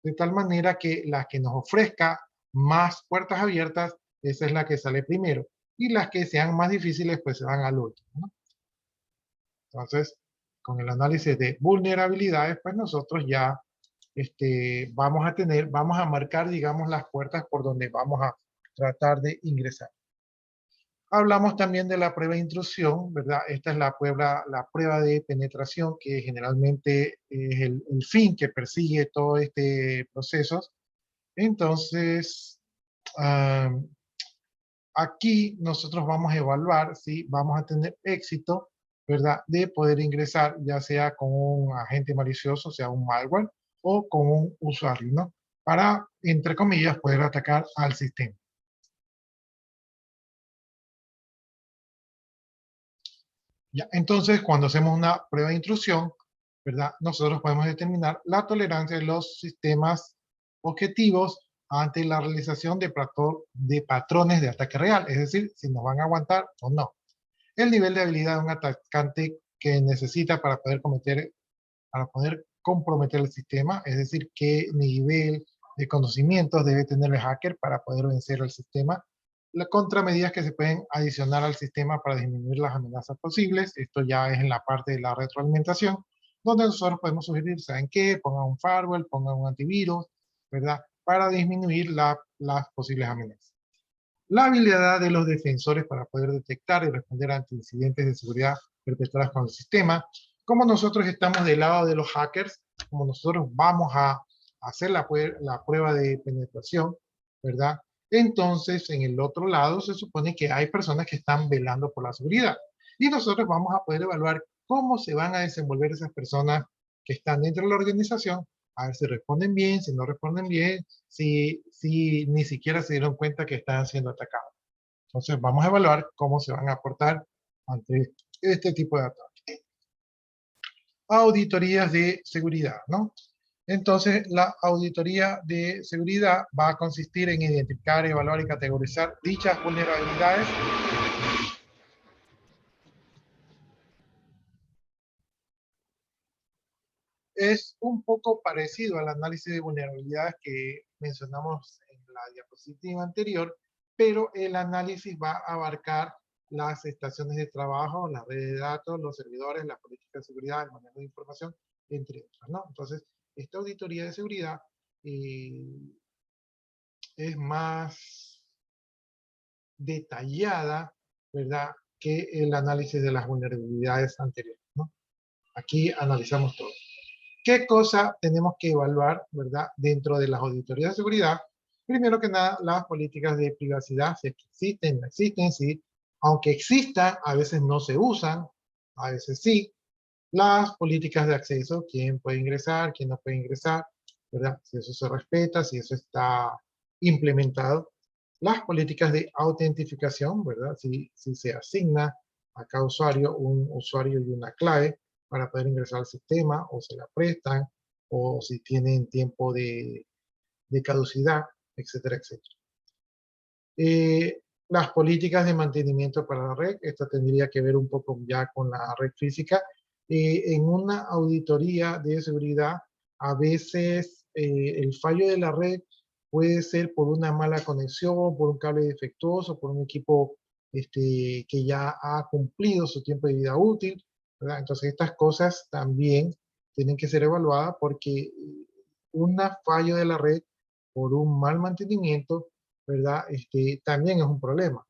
De tal manera que la que nos ofrezca más puertas abiertas, esa es la que sale primero. Y las que sean más difíciles, pues se van al último, ¿no? Entonces, con el análisis de vulnerabilidades, pues nosotros ya vamos a marcar, digamos, las puertas por donde vamos a tratar de ingresar. Hablamos también de la prueba de intrusión, ¿verdad? Esta es la prueba de penetración, que generalmente es el fin que persigue todo este proceso. Entonces, aquí nosotros vamos a evaluar si vamos a tener éxito, ¿verdad? De poder ingresar, ya sea con un agente malicioso, sea un malware, o con un usuario, ¿no? Para, entre comillas, poder atacar al sistema. Ya, entonces, cuando hacemos una prueba de intrusión, ¿verdad? Nosotros podemos determinar la tolerancia de los sistemas objetivos ante la realización de patrones de ataque real, es decir, si nos van a aguantar o no. El nivel de habilidad de un atacante que necesita para poder comprometer el sistema, es decir, qué nivel de conocimientos debe tener el hacker para poder vencer el sistema, las contramedidas que se pueden adicionar al sistema para disminuir las amenazas posibles. Esto ya es en la parte de la retroalimentación, donde nosotros podemos sugerir, ¿saben qué? Pongan un firewall, pongan un antivirus, ¿verdad? Para disminuir las posibles amenazas. La habilidad de los defensores para poder detectar y responder ante incidentes de seguridad perpetrados con el sistema. Como nosotros estamos del lado de los hackers, como nosotros vamos a hacer la prueba de penetración, ¿verdad? Entonces, en el otro lado se supone que hay personas que están velando por la seguridad. Y nosotros vamos a poder evaluar cómo se van a desenvolver esas personas que están dentro de la organización, a ver si responden bien, si no responden bien, si ni siquiera se dieron cuenta que están siendo atacados. Entonces vamos a evaluar cómo se van a aportar ante este tipo de ataques. Auditorías de seguridad, ¿no? Entonces, la auditoría de seguridad va a consistir en identificar, evaluar y categorizar dichas vulnerabilidades. Es un poco parecido al análisis de vulnerabilidades que mencionamos en la diapositiva anterior, pero el análisis va a abarcar las estaciones de trabajo, las redes de datos, los servidores, la política de seguridad, el manejo de información, entre otras, ¿no? Entonces, esta auditoría de seguridad es más detallada, ¿verdad?, que el análisis de las vulnerabilidades anteriores, ¿no? Aquí analizamos todo. ¿Qué cosa tenemos que evaluar, verdad, dentro de las auditorías de seguridad? Primero que nada, las políticas de privacidad, si existen, no existen, sí. Aunque existan, a veces no se usan, a veces sí. Las políticas de acceso, quién puede ingresar, quién no puede ingresar, ¿verdad? Si eso se respeta, si eso está implementado. Las políticas de autentificación, ¿verdad? Si se asigna a cada usuario un usuario y una clave para poder ingresar al sistema, o se la prestan, o si tienen tiempo de caducidad, etcétera, etcétera. Las políticas de mantenimiento para la red, esto tendría que ver un poco ya con la red física. En una auditoría de seguridad, a veces el fallo de la red puede ser por una mala conexión, por un cable defectuoso, por un equipo que ya ha cumplido su tiempo de vida útil, ¿verdad? Entonces estas cosas también tienen que ser evaluadas porque un fallo de la red por un mal mantenimiento, ¿verdad? También es un problema,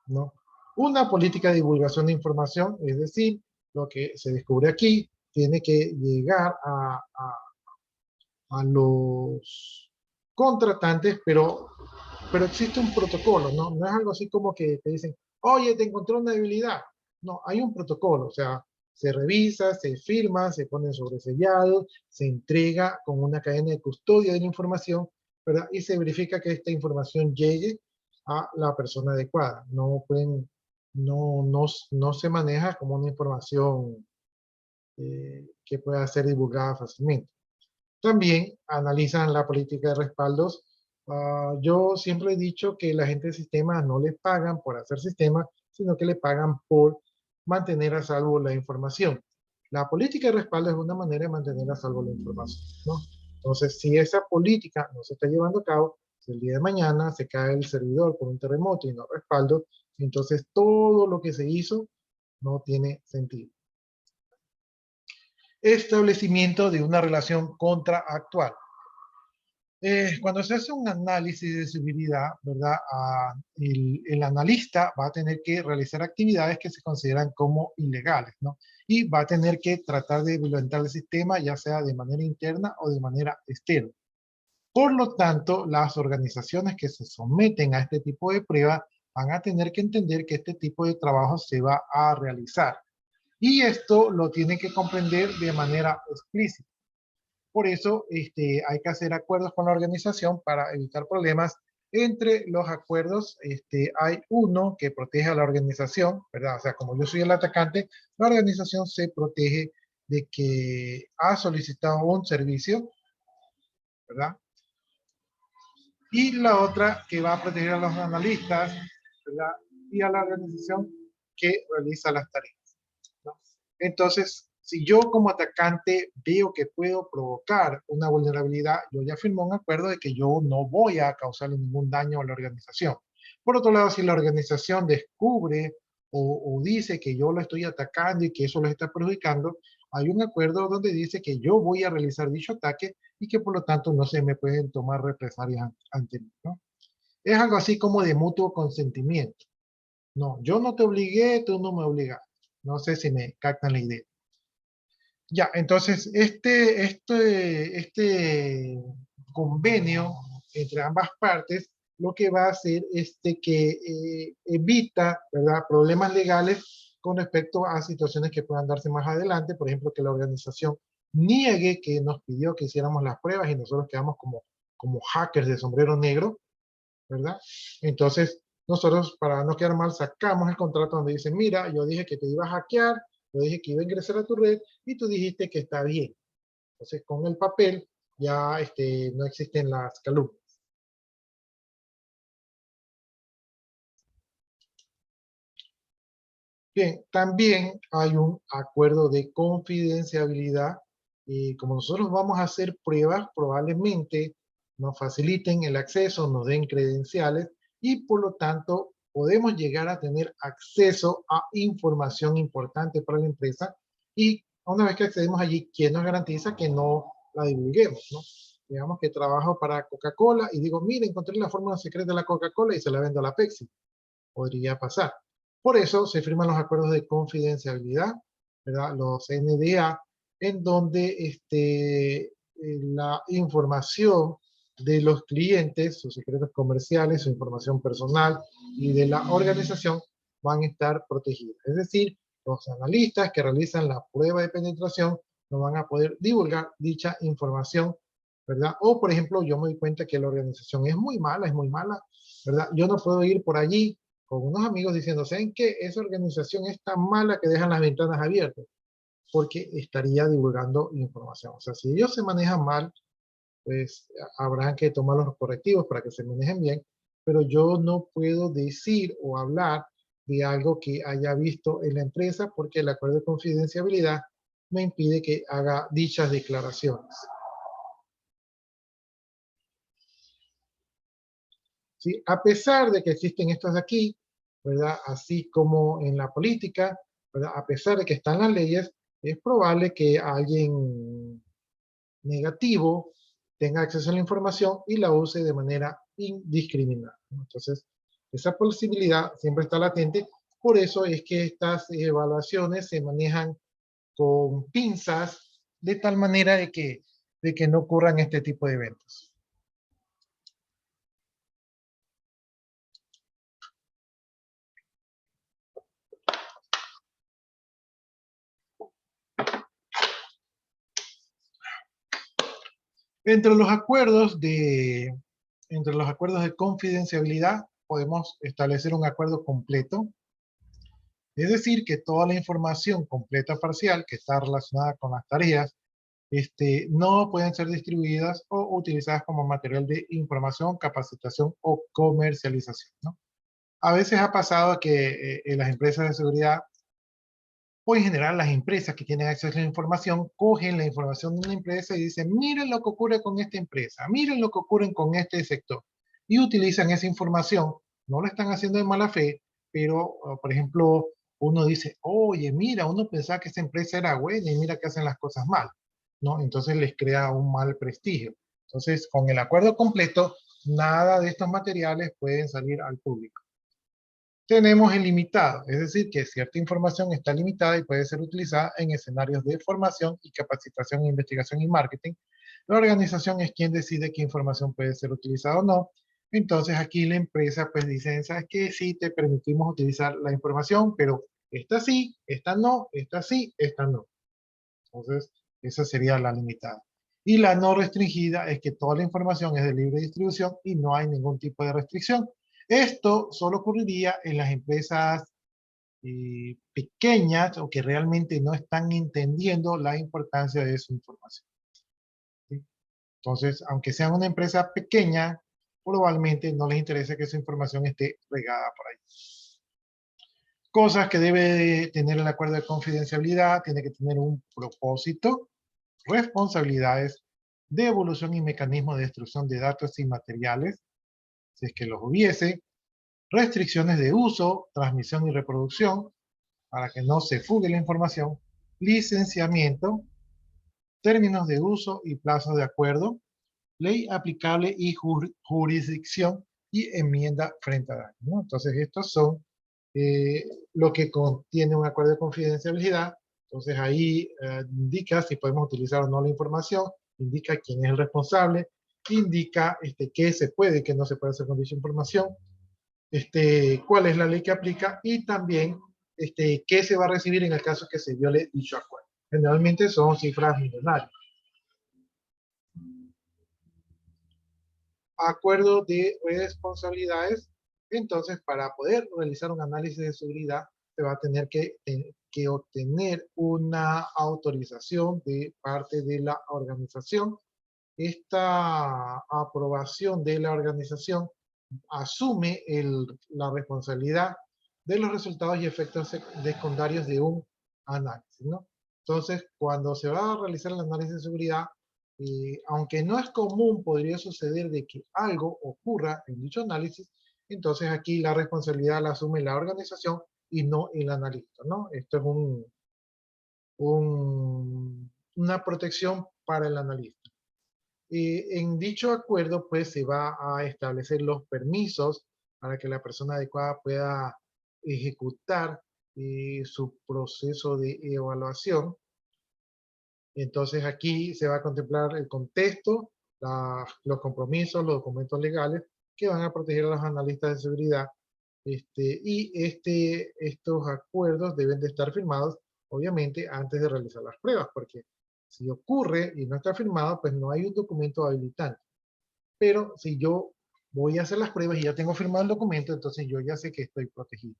¿no? Una política de divulgación de información, es decir, lo que se descubre aquí, tiene que llegar a los contratantes, pero existe un protocolo, ¿no? No es algo así como que te dicen, oye, te encontré una debilidad. No, hay un protocolo, o sea, se revisa, se firma, se pone sobresellado, se entrega con una cadena de custodia de la información, ¿verdad? Y se verifica que esta información llegue a la persona adecuada. No se maneja como una información que pueda ser divulgada fácilmente. También analizan la política de respaldos. Yo siempre he dicho que la gente de sistemas no les pagan por hacer sistemas, sino que le pagan por mantener a salvo la información. La política de respaldo es una manera de mantener a salvo la información, ¿no? Entonces, si esa política no se está llevando a cabo, si el día de mañana se cae el servidor por un terremoto y no respaldo, entonces todo lo que se hizo no tiene sentido. Establecimiento de una relación contraactual. Cuando se hace un análisis de seguridad, ¿verdad? El analista va a tener que realizar actividades que se consideran como ilegales, ¿no? Y va a tener que tratar de violentar el sistema, ya sea de manera interna o de manera externa. Por lo tanto, las organizaciones que se someten a este tipo de pruebas van a tener que entender que este tipo de trabajo se va a realizar. Y esto lo tienen que comprender de manera explícita. Por eso hay que hacer acuerdos con la organización para evitar problemas. Entre los acuerdos hay uno que protege a la organización, ¿verdad? O sea, como yo soy el atacante, la organización se protege de que ha solicitado un servicio, ¿verdad? Y la otra que va a proteger a los analistas, ¿verdad? Y a la organización que realiza las tareas, ¿no? Entonces, si yo como atacante veo que puedo provocar una vulnerabilidad, yo ya firmé un acuerdo de que yo no voy a causarle ningún daño a la organización. Por otro lado, si la organización descubre o dice que yo lo estoy atacando y que eso lo está perjudicando, hay un acuerdo donde dice que yo voy a realizar dicho ataque y que por lo tanto no se me pueden tomar represalias ante mí, ¿no? Es algo así como de mutuo consentimiento. No, yo no te obligué, tú no me obligas. No sé si me captan la idea. Ya, entonces este convenio entre ambas partes lo que va a hacer es que evita, ¿verdad?, problemas legales con respecto a situaciones que puedan darse más adelante. Por ejemplo, que la organización niegue que nos pidió que hiciéramos las pruebas y nosotros quedamos como hackers de sombrero negro, ¿verdad? Entonces, nosotros, para no quedar mal, sacamos el contrato donde dice, mira, yo dije que te iba a hackear, yo dije que iba a ingresar a tu red y tú dijiste que está bien. Entonces, con el papel ya no existen las calumnias. Bien, también hay un acuerdo de confidencialidad. Y como nosotros vamos a hacer pruebas, probablemente nos faciliten el acceso, nos den credenciales y por lo tanto podemos llegar a tener acceso a información importante para la empresa. Y una vez que accedemos allí, ¿quién nos garantiza que no la divulguemos, ¿no? Digamos que trabajo para Coca-Cola y digo, mira, encontré la fórmula secreta de la Coca-Cola y se la vendo a la Pepsi. Podría pasar. Por eso se firman los acuerdos de confidencialidad, ¿verdad? Los NDA, en donde la información de los clientes, sus secretos comerciales, su información personal y de la organización van a estar protegidas. Es decir, los analistas que realizan la prueba de penetración no van a poder divulgar dicha información, ¿verdad? O, por ejemplo, yo me doy cuenta que la organización es muy mala, ¿verdad? Yo no puedo ir por allí con unos amigos diciendo, ¿saben qué? Esa organización es tan mala que dejan las ventanas abiertas, porque estaría divulgando información. O sea, si ellos se manejan mal, pues habrán que tomar los correctivos para que se manejen bien, pero yo no puedo decir o hablar de algo que haya visto en la empresa porque el acuerdo de confidencialidad me impide que haga dichas declaraciones. ¿Sí? A pesar de que existen estos aquí, ¿verdad? Así como en la política, ¿verdad? A pesar de que están las leyes, es probable que alguien negativo tenga acceso a la información y la use de manera indiscriminada, ¿no? Entonces, esa posibilidad siempre está latente. Por eso es que estas evaluaciones se manejan con pinzas de tal manera de que no ocurran este tipo de eventos. Entre los acuerdos de, entre los acuerdos de confidencialidad podemos establecer un acuerdo completo. Es decir, que toda la información completa parcial que está relacionada con las tareas no pueden ser distribuidas o utilizadas como material de información, capacitación o comercialización, ¿no? A veces ha pasado que en las empresas de seguridad, o en general las empresas que tienen acceso a la información, cogen la información de una empresa y dicen, miren lo que ocurre con esta empresa, miren lo que ocurre con este sector. Y utilizan esa información, no lo están haciendo de mala fe, pero, por ejemplo, uno dice, oye, mira, uno pensaba que esta empresa era buena y mira que hacen las cosas mal, ¿no? Entonces les crea un mal prestigio. Entonces, con el acuerdo completo, nada de estos materiales pueden salir al público. Tenemos el limitado, es decir, que cierta información está limitada y puede ser utilizada en escenarios de formación y capacitación, investigación y marketing. La organización es quien decide qué información puede ser utilizada o no. Entonces aquí la empresa pues dice, ¿sabes qué? Sí, te permitimos utilizar la información, pero esta sí, esta no, esta sí, esta no. Entonces, esa sería la limitada. Y la no restringida es que toda la información es de libre distribución y no hay ningún tipo de restricción. Esto solo ocurriría en las empresas pequeñas o que realmente no están entendiendo la importancia de su información. ¿Sí? Entonces, aunque sean una empresa pequeña, probablemente no les interese que su información esté regada por ahí. Cosas que debe tener el acuerdo de confidencialidad: tiene que tener un propósito, responsabilidades, devolución y mecanismo de destrucción de datos y materiales, si es que los hubiese, restricciones de uso, transmisión y reproducción, para que no se fugue la información, licenciamiento, términos de uso y plazos de acuerdo, ley aplicable y jurisdicción y enmienda frente a daño, ¿no? Entonces, estos son lo que contiene un acuerdo de confidencialidad. Entonces, ahí indica si podemos utilizar o no la información, indica quién es el responsable, indica qué se puede y qué no se puede hacer con dicha información, cuál es la ley que aplica y también qué se va a recibir en el caso que se viole dicho acuerdo. Generalmente son cifras millonarias. Acuerdo de responsabilidades. Entonces, para poder realizar un análisis de seguridad, se va a tener que obtener una autorización de parte de la organización. Esta aprobación de la organización asume la responsabilidad de los resultados y efectos secundarios de un análisis, ¿no? Entonces, cuando se va a realizar el análisis de seguridad, aunque no es común, podría suceder de que algo ocurra en dicho análisis, entonces aquí la responsabilidad la asume la organización y no el analista, ¿no? Esto es una protección para el analista. En dicho acuerdo, pues se va a establecer los permisos para que la persona adecuada pueda ejecutar su proceso de evaluación. Entonces aquí se va a contemplar el contexto, los compromisos, los documentos legales que van a proteger a los analistas de seguridad. Estos acuerdos deben de estar firmados, obviamente, antes de realizar las pruebas, porque si ocurre y no está firmado, pues no hay un documento habilitante. Pero si yo voy a hacer las pruebas y ya tengo firmado el documento, entonces yo ya sé que estoy protegido.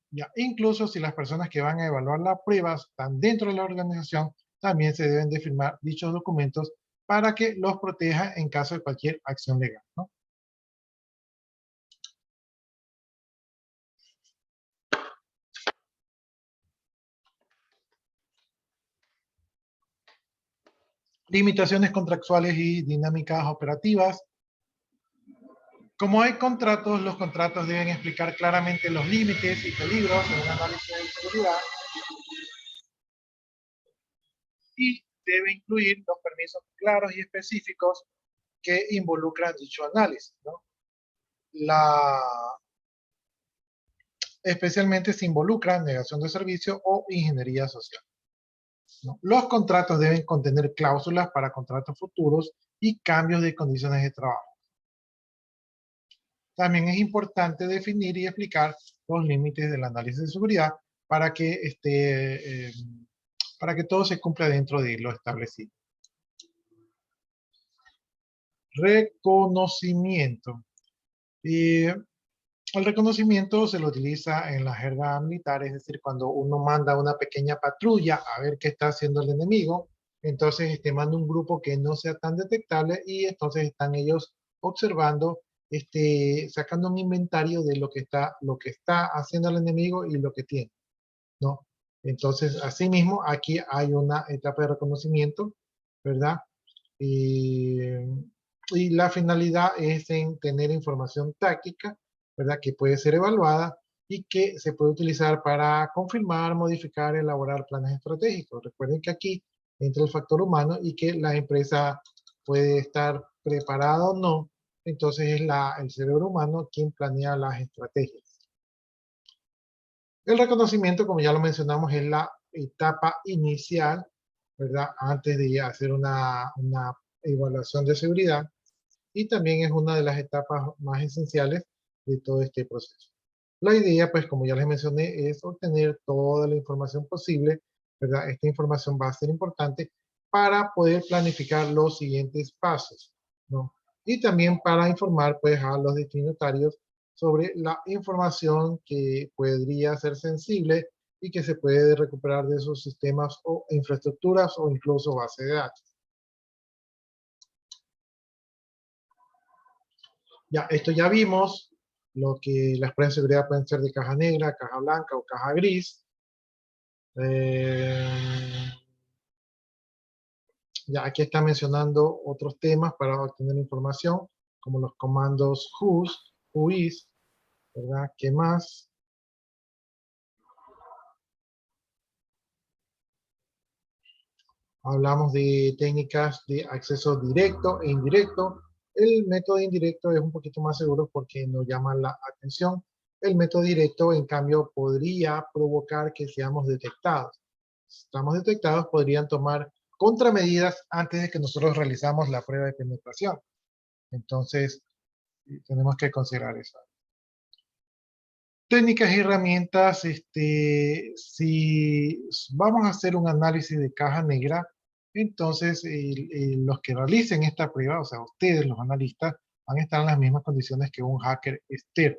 Ya, incluso si las personas que van a evaluar las pruebas están dentro de la organización, también se deben de firmar dichos documentos para que los proteja en caso de cualquier acción legal, ¿no? Limitaciones contractuales y dinámicas operativas. Como hay contratos, los contratos deben explicar claramente los límites y peligros en un análisis de seguridad y debe incluir los permisos claros y específicos que involucran dicho análisis, ¿no? Especialmente si involucra negación de servicio o ingeniería social, ¿no? Los contratos deben contener cláusulas para contratos futuros y cambios de condiciones de trabajo. También es importante definir y explicar los límites del análisis de seguridad para que, para que todo se cumpla dentro de lo establecido. Reconocimiento. El reconocimiento se lo utiliza en la jerga militar, es decir, cuando uno manda una pequeña patrulla a ver qué está haciendo el enemigo, entonces manda un grupo que no sea tan detectable y entonces están ellos observando, sacando un inventario de lo que está haciendo el enemigo y lo que tiene, ¿no? Entonces, asimismo, aquí hay una etapa de reconocimiento, ¿verdad? Y la finalidad es en tener información táctica, ¿verdad? Que puede ser evaluada y que se puede utilizar para confirmar, modificar, elaborar planes estratégicos. Recuerden que aquí entra el factor humano y que la empresa puede estar preparada o no. Entonces es el cerebro humano quien planea las estrategias. El reconocimiento, como ya lo mencionamos, es la etapa inicial, ¿verdad? Antes de hacer una evaluación de seguridad. Y también es una de las etapas más esenciales de todo este proceso. La idea, pues, como ya les mencioné, es obtener toda la información posible, ¿verdad? Esta información va a ser importante para poder planificar los siguientes pasos, ¿no? Y también para informar, pues, a los destinatarios sobre la información que podría ser sensible y que se puede recuperar de sus sistemas o infraestructuras o incluso base de datos. Ya, esto ya vimos, lo que las pruebas de seguridad pueden ser de caja negra, caja blanca o caja gris. Ya aquí está mencionando otros temas para obtener información, como los comandos whois, ¿verdad? ¿Qué más? Hablamos de técnicas de acceso directo e indirecto. El método indirecto es un poquito más seguro porque no llama la atención. El método directo, en cambio, podría provocar que seamos detectados. Si estamos detectados, podrían tomar contramedidas antes de que nosotros realizamos la prueba de penetración. Entonces, tenemos que considerar eso. Técnicas y herramientas, si vamos a hacer un análisis de caja negra, entonces los que realicen esta prueba, o sea, ustedes, los analistas, van a estar en las mismas condiciones que un hacker externo.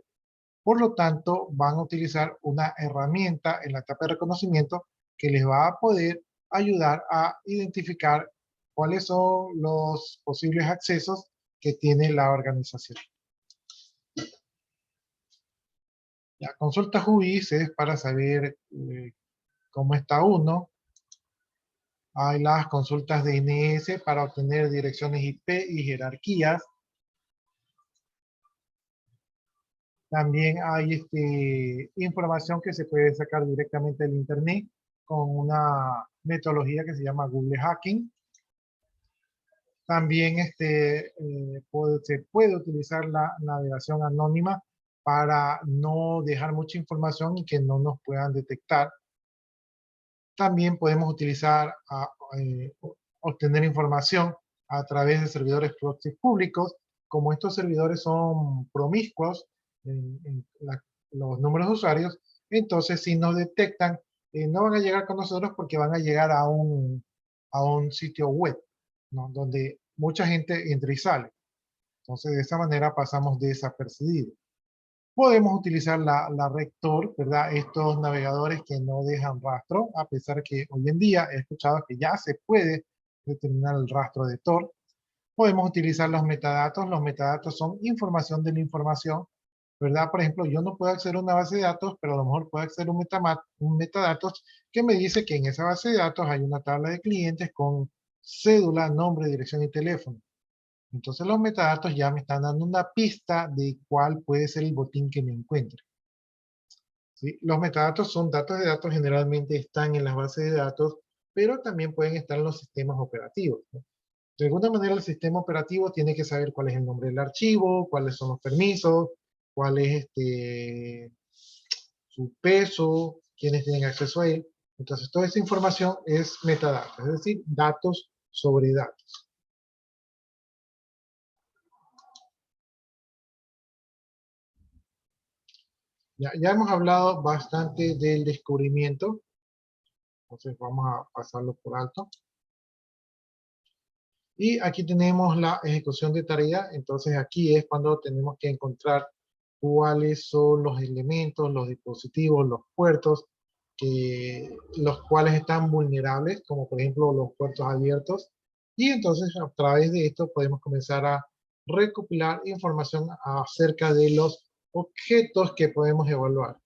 Por lo tanto, van a utilizar una herramienta en la etapa de reconocimiento que les va a poder ayudar a identificar cuáles son los posibles accesos que tiene la organización. La consulta UIS es para saber cómo está uno. Hay las consultas de DNS para obtener direcciones IP y jerarquías. También hay información que se puede sacar directamente del Internet con una metodología que se llama Google Hacking. También se puede utilizar la navegación anónima para no dejar mucha información y que no nos puedan detectar. También podemos utilizar, obtener información a través de servidores proxy públicos. Como estos servidores son promiscuos en los números de usuarios, entonces si nos detectan, no van a llegar con nosotros porque van a llegar a un sitio web, ¿no? Donde mucha gente entra y sale. Entonces de esa manera pasamos desapercibidos. Podemos utilizar la red Tor, ¿verdad? Estos navegadores que no dejan rastro, a pesar que hoy en día he escuchado que ya se puede determinar el rastro de Tor. Podemos utilizar los metadatos. Los metadatos son información de la información, ¿verdad? Por ejemplo, yo no puedo acceder a una base de datos, pero a lo mejor puedo acceder a un metadatos que me dice que en esa base de datos hay una tabla de clientes con cédula, nombre, dirección y teléfono. Entonces los metadatos ya me están dando una pista de cuál puede ser el botín que me encuentre. ¿Sí? Los metadatos son datos de datos, generalmente están en las bases de datos, pero también pueden estar en los sistemas operativos, ¿no? De alguna manera el sistema operativo tiene que saber cuál es el nombre del archivo, cuáles son los permisos, cuál es su peso, quiénes tienen acceso a él. Entonces toda esa información es metadatos, es decir, datos sobre datos. Ya hemos hablado bastante del descubrimiento, entonces vamos a pasarlo por alto. Y aquí tenemos la ejecución de tarea, entonces aquí es cuando tenemos que encontrar cuáles son los elementos, los dispositivos, los puertos, los cuales están vulnerables, como por ejemplo los puertos abiertos. Y entonces a través de esto podemos comenzar a recopilar información acerca de los objetos que podemos evaluar.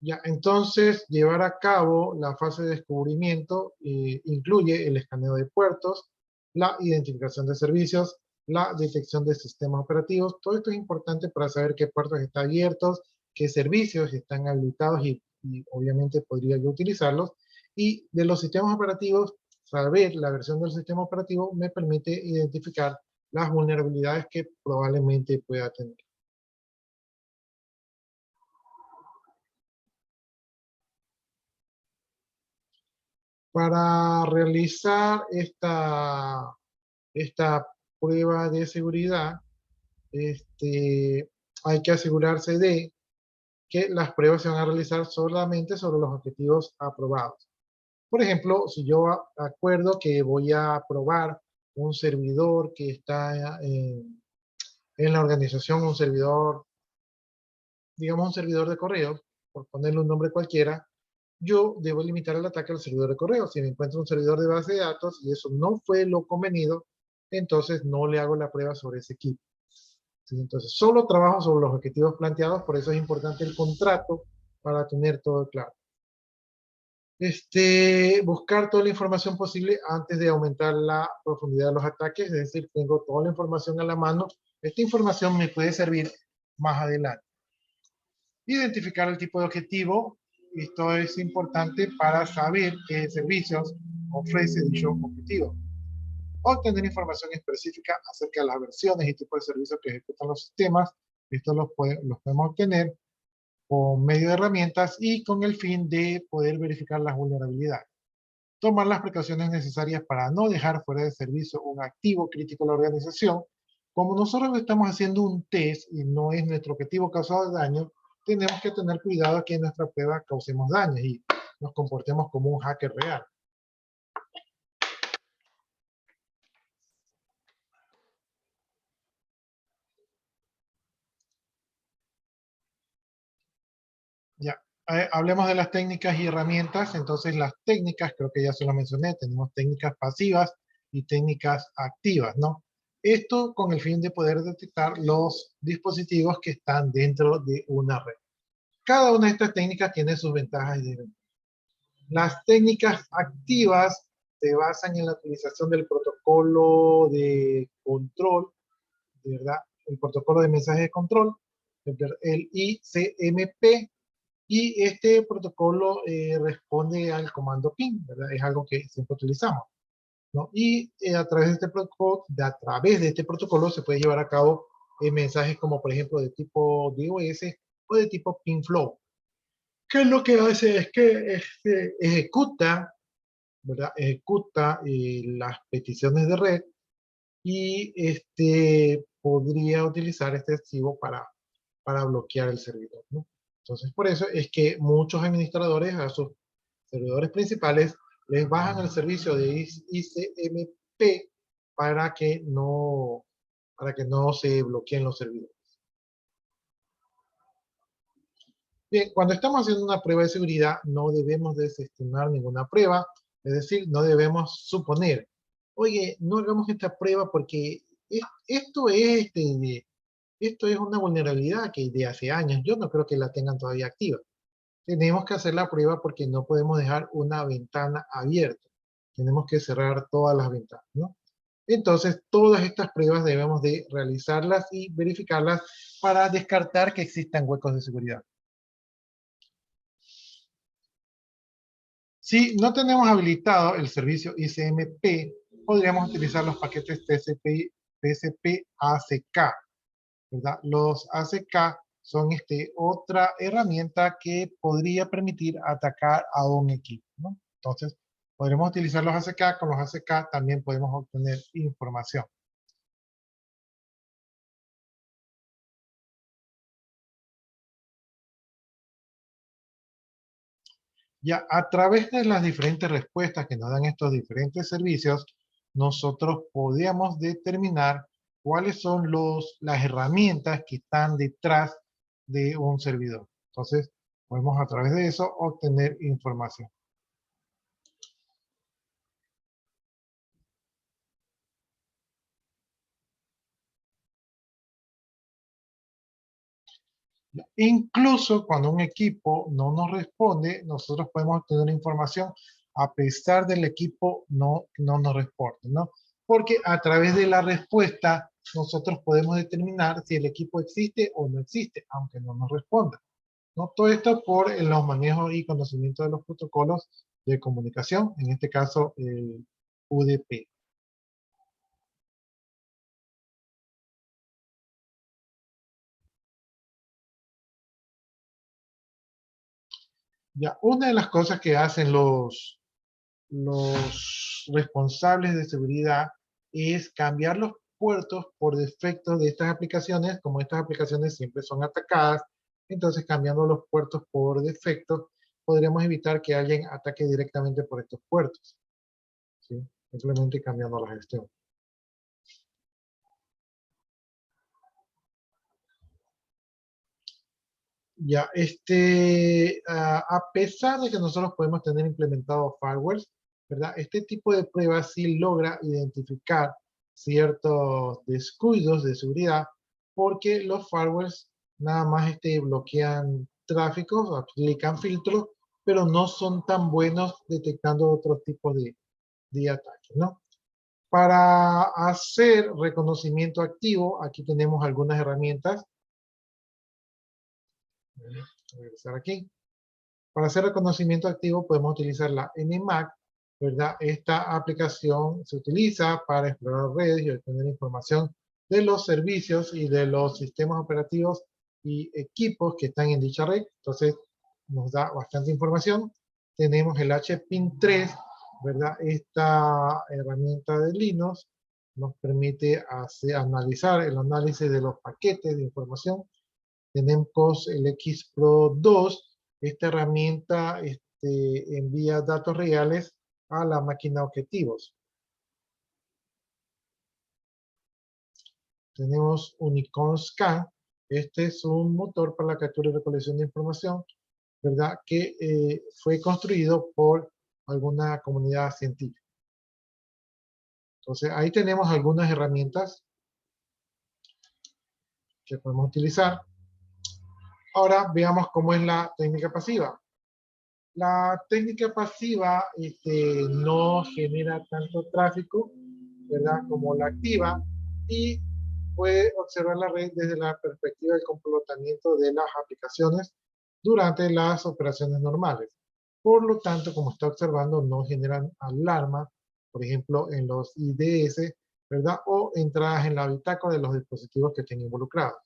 Ya, entonces, llevar a cabo la fase de descubrimiento incluye el escaneo de puertos, la identificación de servicios, la detección de sistemas operativos. Todo esto es importante para saber qué puertos están abiertos, qué servicios están habilitados y obviamente podría yo utilizarlos. Y de los sistemas operativos, saber la versión del sistema operativo me permite identificar las vulnerabilidades que probablemente pueda tener. Para realizar esta prueba de seguridad, hay que asegurarse de que las pruebas se van a realizar solamente sobre los objetivos aprobados. Por ejemplo, si yo acuerdo que voy a probar un servidor que está en la organización, un servidor, digamos un servidor de correo, por ponerle un nombre cualquiera, yo debo limitar el ataque al servidor de correo. Si me encuentro un servidor de base de datos y eso no fue lo convenido, entonces no le hago la prueba sobre ese equipo. ¿Sí? Entonces, solo trabajo sobre los objetivos planteados, por eso es importante el contrato para tener todo claro. Buscar toda la información posible antes de aumentar la profundidad de los ataques, es decir, tengo toda la información a la mano. Esta información me puede servir más adelante. Identificar el tipo de objetivo. Esto es importante para saber qué servicios ofrece dicho objetivo. Obtener información específica acerca de las versiones y tipos de servicios que ejecutan los sistemas. Esto los podemos obtener por medio de herramientas y con el fin de poder verificar las vulnerabilidades. Tomar las precauciones necesarias para no dejar fuera de servicio un activo crítico de la organización. Como nosotros estamos haciendo un test y no es nuestro objetivo causar daño, tenemos que tener cuidado que en nuestra prueba causemos daños y nos comportemos como un hacker real. Ya, hablemos de las técnicas y herramientas. Entonces las técnicas, creo que ya se lo mencioné, tenemos técnicas pasivas y técnicas activas, ¿no? Esto con el fin de poder detectar los dispositivos que están dentro de una red. Cada una de estas técnicas tiene sus ventajas y desventajas. Las técnicas activas se basan en la utilización del protocolo de control, ¿verdad? El protocolo de mensaje de control, el ICMP, y este protocolo responde al comando ping, ¿verdad? Es algo que siempre utilizamos, ¿no? Y a través de este protocolo se puede llevar a cabo mensajes como por ejemplo de tipo DOS o de tipo ping flow. ¿Qué es lo que hace? Es que ejecuta, ¿verdad? Ejecuta las peticiones de red y podría utilizar este archivo para bloquear el servidor, ¿no? Entonces, por eso es que muchos administradores a sus servidores principales les bajan el servicio de ICMP para que no se bloqueen los servidores. Bien, cuando estamos haciendo una prueba de seguridad, no debemos desestimar ninguna prueba, es decir, no debemos suponer, oye, no hagamos esta prueba porque esto es, esto es una vulnerabilidad que de hace años, yo no creo que la tengan todavía activa. Tenemos que hacer la prueba porque no podemos dejar una ventana abierta. Tenemos que cerrar todas las ventanas, ¿no? Entonces, todas estas pruebas debemos de realizarlas y verificarlas para descartar que existan huecos de seguridad. Si no tenemos habilitado el servicio ICMP, podríamos utilizar los paquetes TCP/ACK, ¿verdad? Los ACK son otra herramienta que podría permitir atacar a un equipo, ¿no? Entonces, podremos utilizar los ACK. Con los ACK también podemos obtener información. Ya a través de las diferentes respuestas que nos dan estos diferentes servicios, nosotros podemos determinar cuáles son las herramientas que están detrás de un servidor. Entonces, podemos a través de eso obtener información. Incluso cuando un equipo no nos responde, nosotros podemos obtener información a pesar del equipo no nos responde, ¿no? Porque a través de la respuesta nosotros podemos determinar si el equipo existe o no existe, aunque no nos responda, ¿no? Todo esto por los manejos y conocimientos de los protocolos de comunicación, en este caso el UDP. Ya, una de las cosas que hacen los los responsables de seguridad es cambiar los puertos por defecto de estas aplicaciones. Como estas aplicaciones siempre son atacadas, entonces cambiando los puertos por defecto, podremos evitar que alguien ataque directamente por estos puertos, ¿sí? Simplemente cambiando la gestión. Ya, a pesar de que nosotros podemos tener implementado firewalls, ¿verdad? Este tipo de pruebas sí logra identificar ciertos descuidos de seguridad, porque los firewalls nada más bloquean tráfico, aplican filtros, pero no son tan buenos detectando otros tipos de ataques, ¿no? Para hacer reconocimiento activo, aquí tenemos algunas herramientas. Voy a regresar aquí. Para hacer reconocimiento activo podemos utilizar la Nmap, ¿verdad? Esta aplicación se utiliza para explorar redes y obtener información de los servicios y de los sistemas operativos y equipos que están en dicha red. Entonces nos da bastante información. Tenemos el HPIN3, ¿verdad? Esta herramienta de Linux nos permite analizar el análisis de los paquetes de información. Tenemos el XPro 2. Esta herramienta envía datos reales a la máquina objetivos. Tenemos Unicorn Scan. Este es un motor para la captura y recolección de información, ¿verdad? Que fue construido por alguna comunidad científica. Entonces, ahí tenemos algunas herramientas que podemos utilizar. Ahora veamos cómo es la técnica pasiva. La técnica pasiva no genera tanto tráfico, ¿verdad?, como la activa, y puede observar la red desde la perspectiva del comportamiento de las aplicaciones durante las operaciones normales. Por lo tanto, como está observando, no generan alarma, por ejemplo, en los IDS, ¿verdad?, o entradas en la bitácora de los dispositivos que estén involucrados.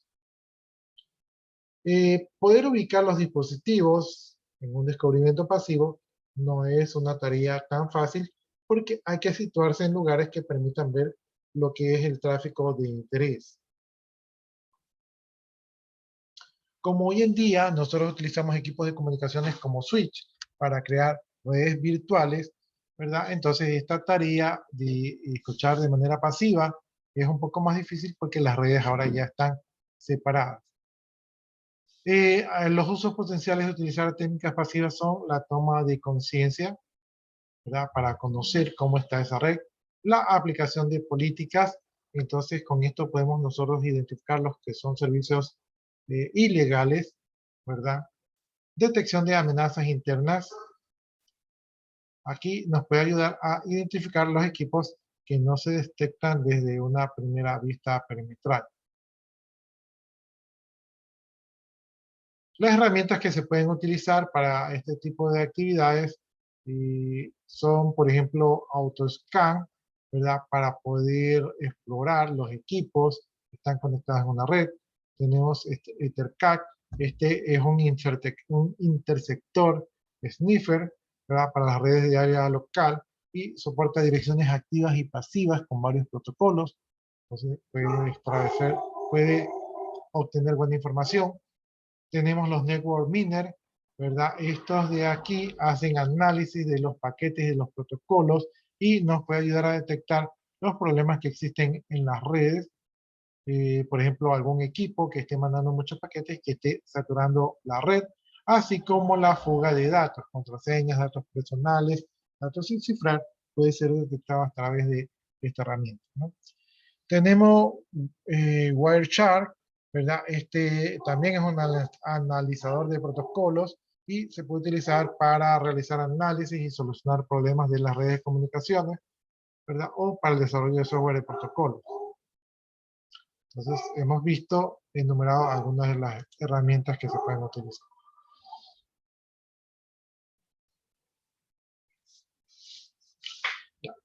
Poder ubicar los dispositivos en un descubrimiento pasivo no es una tarea tan fácil, porque hay que situarse en lugares que permitan ver lo que es el tráfico de interés. Como hoy en día nosotros utilizamos equipos de comunicaciones como switch para crear redes virtuales, ¿verdad? Entonces esta tarea de escuchar de manera pasiva es un poco más difícil, porque las redes ahora ya están separadas. Los usos potenciales de utilizar técnicas pasivas son la toma de conciencia, ¿verdad?, para conocer cómo está esa red, la aplicación de políticas. Entonces con esto podemos nosotros identificar los que son servicios ilegales, ¿verdad? Detección de amenazas internas. Aquí nos puede ayudar a identificar los equipos que no se detectan desde una primera vista perimetral. Las herramientas que se pueden utilizar para este tipo de actividades son, por ejemplo, AutoScan, ¿verdad?, para poder explorar los equipos que están conectados en una red. Tenemos EtherCAT. Este es un intersector sniffer, ¿verdad?, para las redes de área local, y soporta direcciones activas y pasivas con varios protocolos. Entonces puede obtener buena información. Tenemos los network miner, ¿verdad? Estos de aquí hacen análisis de los paquetes de los protocolos y nos puede ayudar a detectar los problemas que existen en las redes. Por ejemplo, algún equipo que esté mandando muchos paquetes, que esté saturando la red, así como la fuga de datos, contraseñas, datos personales, datos sin cifrar, puede ser detectado a través de esta herramienta, ¿no? Tenemos Wireshark, ¿verdad? Este también es un analizador de protocolos y se puede utilizar para realizar análisis y solucionar problemas de las redes de comunicaciones, ¿verdad?, o para el desarrollo de software de protocolos. Entonces, hemos visto enumerado algunas de las herramientas que se pueden utilizar.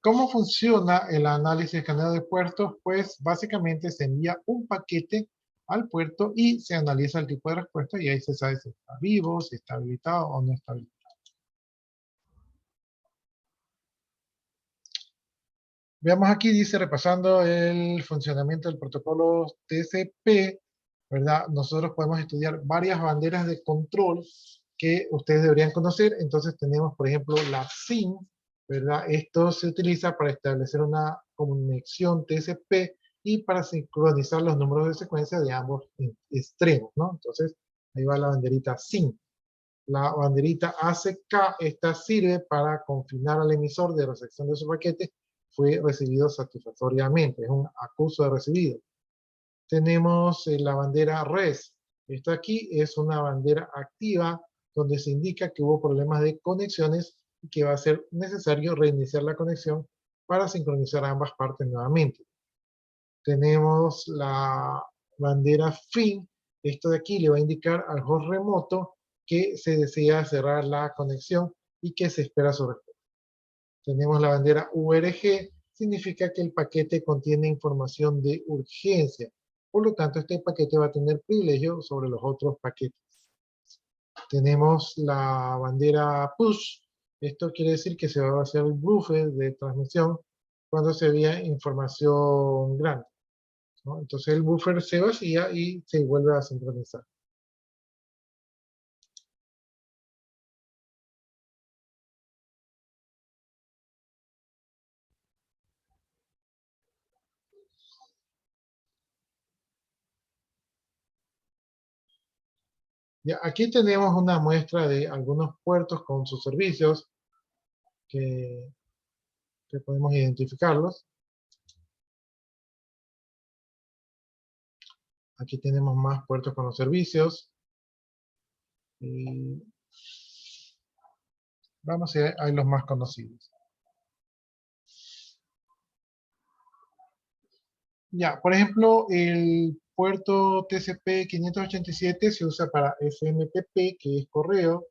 ¿Cómo funciona el análisis de escaneo de puertos? Pues básicamente se envía un paquete al puerto y se analiza el tipo de respuesta, y ahí se sabe si está vivo, si está habilitado o no está habilitado. Veamos aquí, dice, repasando el funcionamiento del protocolo TCP, ¿verdad? Nosotros podemos estudiar varias banderas de control que ustedes deberían conocer. Entonces tenemos, por ejemplo, la SYN, ¿verdad? Esto se utiliza para establecer una conexión TCP y para sincronizar los números de secuencia de ambos extremos, ¿no? Entonces, ahí va la banderita SYN. La banderita ACK, esta sirve para confinar al emisor de recepción de su paquete fue recibido satisfactoriamente, es un acuso de recibido. Tenemos la bandera RES. Esta aquí es una bandera activa donde se indica que hubo problemas de conexiones y que va a ser necesario reiniciar la conexión para sincronizar ambas partes nuevamente. Tenemos la bandera FIN. Esto de aquí le va a indicar al host remoto que se desea cerrar la conexión y que se espera su respuesta. Tenemos la bandera URG, significa que el paquete contiene información de urgencia. Por lo tanto, este paquete va a tener privilegio sobre los otros paquetes. Tenemos la bandera PUSH. Esto quiere decir que se va a vaciar el buffer de transmisión cuando se envía información grande, ¿no? Entonces el buffer se vacía y se vuelve a sincronizar. Ya, aquí tenemos una muestra de algunos puertos con sus servicios que podemos identificarlos. Aquí tenemos más puertos con los servicios. Y vamos a ver, hay los más conocidos. Ya, por ejemplo, el puerto TCP 587 se usa para SMTP, que es correo,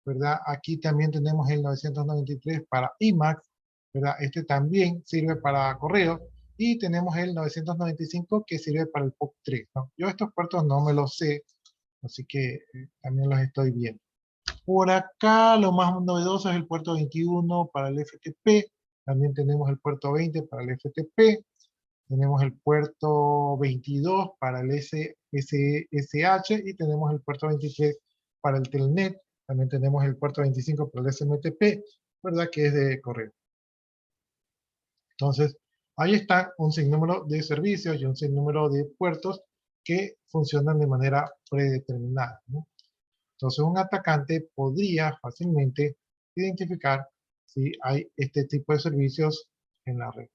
¿verdad? Aquí también tenemos el 993 para IMAX, ¿verdad? Este también sirve para correo. Y tenemos el 995 que sirve para el POP3, ¿no? Yo estos puertos no me los sé, así que también los estoy viendo. Por acá lo más novedoso es el puerto 21 para el FTP. También tenemos el puerto 20 para el FTP. Tenemos el puerto 22 para el SSH y tenemos el puerto 23 para el Telnet. También tenemos el puerto 25 para el SMTP, ¿verdad? Que es de correo. Entonces, ahí está un sinnúmero de servicios y un sinnúmero de puertos que funcionan de manera predeterminada, ¿no? Entonces, un atacante podría fácilmente identificar si hay este tipo de servicios en la red.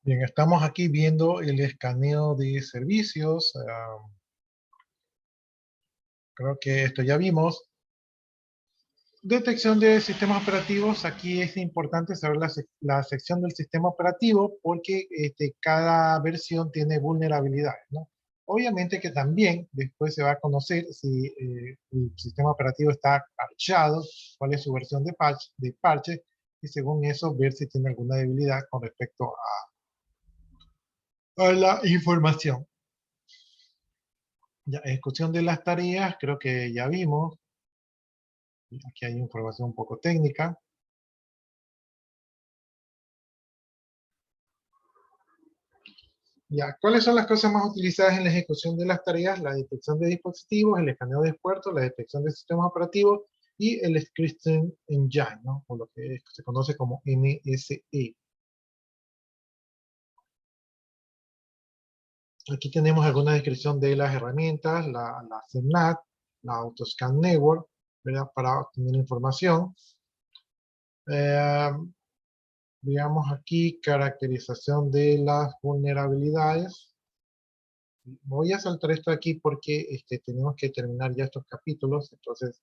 Bien, estamos aquí viendo el escaneo de servicios. Creo que esto ya vimos. Detección de sistemas operativos. Aquí es importante saber la sección del sistema operativo porque cada versión tiene vulnerabilidades, ¿no? Obviamente que también después se va a conocer si el sistema operativo está parchado, cuál es su versión de parche, y según eso ver si tiene alguna debilidad con respecto a la información. Ya, ejecución de las tareas, creo que ya vimos. Aquí hay información un poco técnica. Ya, ¿cuáles son las cosas más utilizadas en la ejecución de las tareas? La detección de dispositivos, el escaneo de puertos, la detección de sistemas operativos y el Scripting Engine, ¿no? O lo que se conoce como MSE. Aquí tenemos alguna descripción de las herramientas, la CNAT, la Autoscan Network, ¿verdad? Para obtener información. Veamos aquí caracterización de las vulnerabilidades. Voy a saltar esto aquí porque tenemos que terminar ya estos capítulos, entonces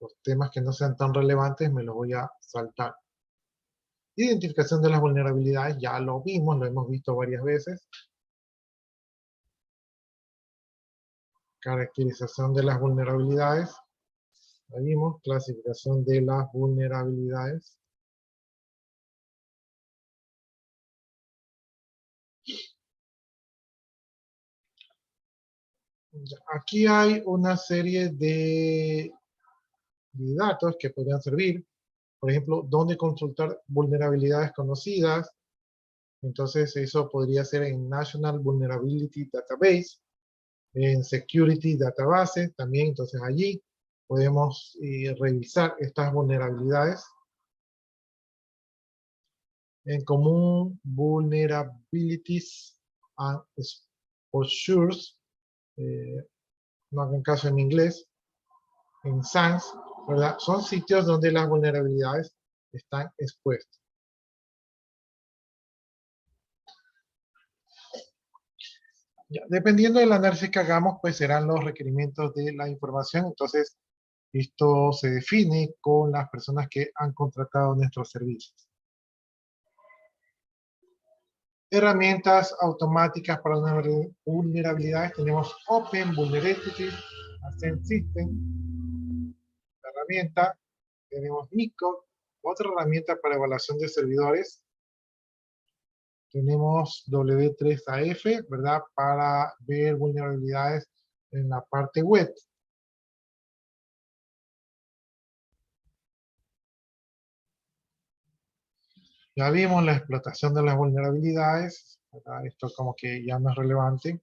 los temas que no sean tan relevantes me los voy a saltar. Identificación de las vulnerabilidades, ya lo vimos, lo hemos visto varias veces. Caracterización de las vulnerabilidades, la vimos. Clasificación de las vulnerabilidades. Aquí hay una serie de datos que podrían servir. Por ejemplo, dónde consultar vulnerabilidades conocidas. Entonces, eso podría ser en National Vulnerability Database, en Security Database también. Entonces, allí podemos revisar estas vulnerabilidades. En común, Vulnerabilities and Exposures, no hagan caso en inglés, en SANS, ¿verdad? Son sitios donde las vulnerabilidades están expuestas. Ya, dependiendo del análisis que hagamos, pues serán los requerimientos de la información. Entonces, esto se define con las personas que han contratado nuestros servicios. Herramientas automáticas para vulnerabilidades. Tenemos Open Vulnerability Ascent System, la herramienta. Tenemos Nico, otra herramienta para evaluación de servidores. Tenemos W3AF, ¿verdad? Para ver vulnerabilidades en la parte web. Ya vimos la explotación de las vulnerabilidades, ¿verdad? Esto como que ya no es relevante.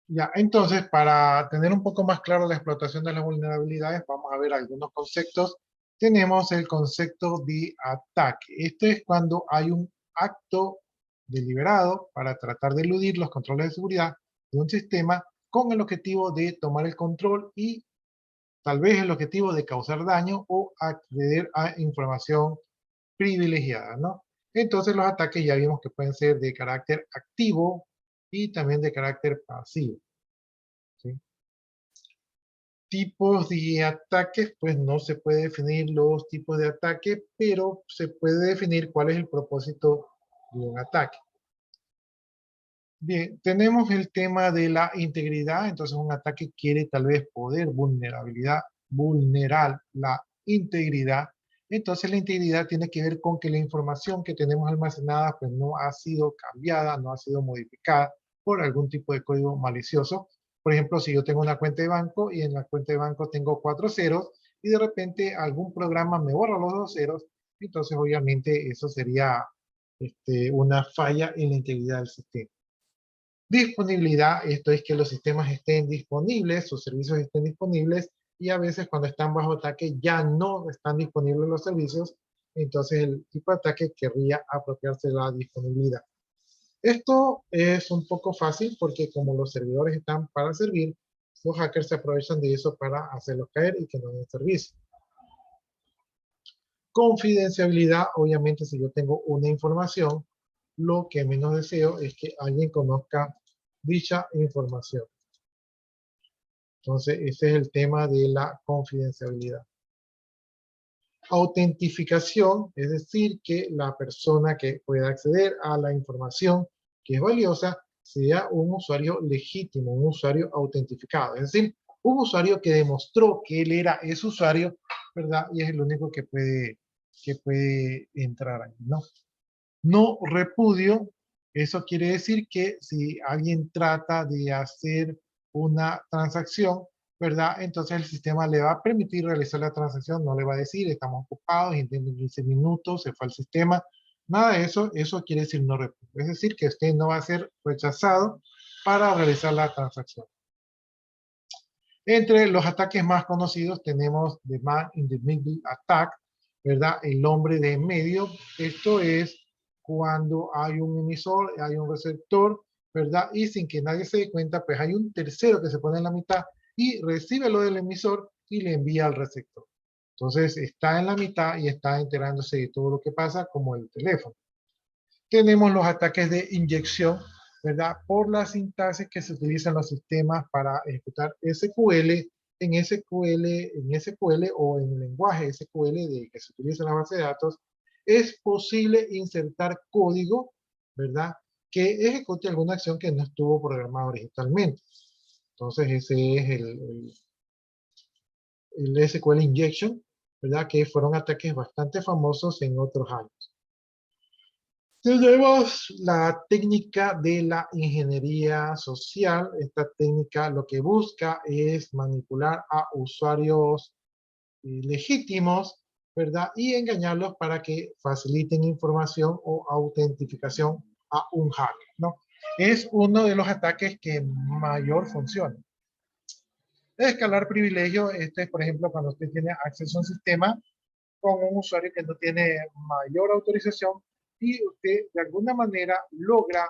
Ya, entonces, para tener un poco más claro la explotación de las vulnerabilidades, vamos a ver algunos conceptos. Tenemos el concepto de ataque. Este es cuando hay un acto deliberado para tratar de eludir los controles de seguridad de un sistema con el objetivo de tomar el control y tal vez el objetivo de causar daño o acceder a información privilegiada, ¿no? Entonces los ataques ya vimos que pueden ser de carácter activo y también de carácter pasivo. ¿Sí? Tipos de ataques, pues no se puede definir los tipos de ataque, pero se puede definir cuál es el propósito de un ataque. Bien, tenemos el tema de la integridad. Entonces un ataque quiere tal vez poder vulnerar la integridad. Entonces la integridad tiene que ver con que la información que tenemos almacenada pues no ha sido cambiada, no ha sido modificada por algún tipo de código malicioso. Por ejemplo, si yo tengo una cuenta de banco y en la cuenta de banco tengo 4 ceros y de repente algún programa me borra los 2 ceros, entonces obviamente eso sería una falla en la integridad del sistema. Disponibilidad, esto es que los sistemas estén disponibles, sus servicios estén disponibles, y a veces cuando están bajo ataque ya no están disponibles los servicios, entonces el tipo de ataque querría apropiarse de la disponibilidad. Esto es un poco fácil porque como los servidores están para servir, los hackers se aprovechan de eso para hacerlos caer y que no den servicio. Confidencialidad, obviamente si yo tengo una información, lo que menos deseo es que alguien conozca dicha información. Entonces, ese es el tema de la confidencialidad. Autentificación, es decir, que la persona que pueda acceder a la información que es valiosa sea un usuario legítimo, un usuario autentificado. Es decir, un usuario que demostró que él era ese usuario, ¿verdad? Y es el único que puede entrar ahí, ¿no? No repudio, eso quiere decir que si alguien trata de hacer una transacción, ¿verdad? Entonces el sistema le va a permitir realizar la transacción, no le va a decir, estamos ocupados, en 15 minutos, se fue al sistema, nada de eso, eso quiere decir no repudio. Es decir, que usted no va a ser rechazado para realizar la transacción. Entre los ataques más conocidos tenemos The Man in the Middle Attack, ¿verdad? El hombre de en medio. Esto es cuando hay un emisor, hay un receptor, ¿verdad? Y sin que nadie se dé cuenta, pues hay un tercero que se pone en la mitad y recibe lo del emisor y le envía al receptor. Entonces está en la mitad y está enterándose de todo lo que pasa como el teléfono. Tenemos los ataques de inyección, ¿verdad? Por la sintaxis que se utiliza en los sistemas para ejecutar SQL, en SQL o en el lenguaje SQL que se utiliza en la base de datos, es posible insertar código, ¿verdad? Que ejecute alguna acción que no estuvo programada originalmente. Entonces ese es el SQL Injection, ¿verdad? Que fueron ataques bastante famosos en otros años. Tenemos la técnica de la ingeniería social. Esta técnica lo que busca es manipular a usuarios legítimos, ¿verdad? Y engañarlos para que faciliten información o autentificación a un hacker, ¿no? Es uno de los ataques que mayor funciona. Escalar privilegio, este es, por ejemplo, cuando usted tiene acceso a un sistema con un usuario que no tiene mayor autorización y usted de alguna manera logra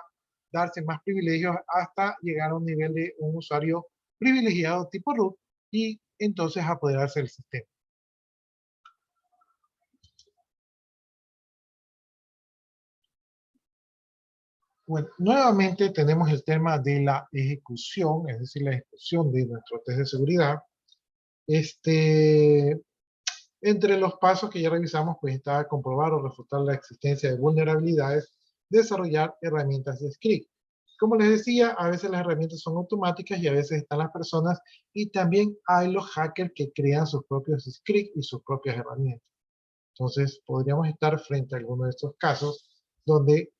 darse más privilegios hasta llegar a un nivel de un usuario privilegiado tipo root y entonces apoderarse del sistema. Bueno, nuevamente tenemos el tema de la ejecución, es decir, la ejecución de nuestro test de seguridad. Entre los pasos que ya revisamos, pues está comprobar o refutar la existencia de vulnerabilidades, desarrollar herramientas de script. Como les decía, a veces las herramientas son automáticas y a veces están las personas y también hay los hackers que crean sus propios scripts y sus propias herramientas. Entonces, podríamos estar frente a alguno de estos casos donde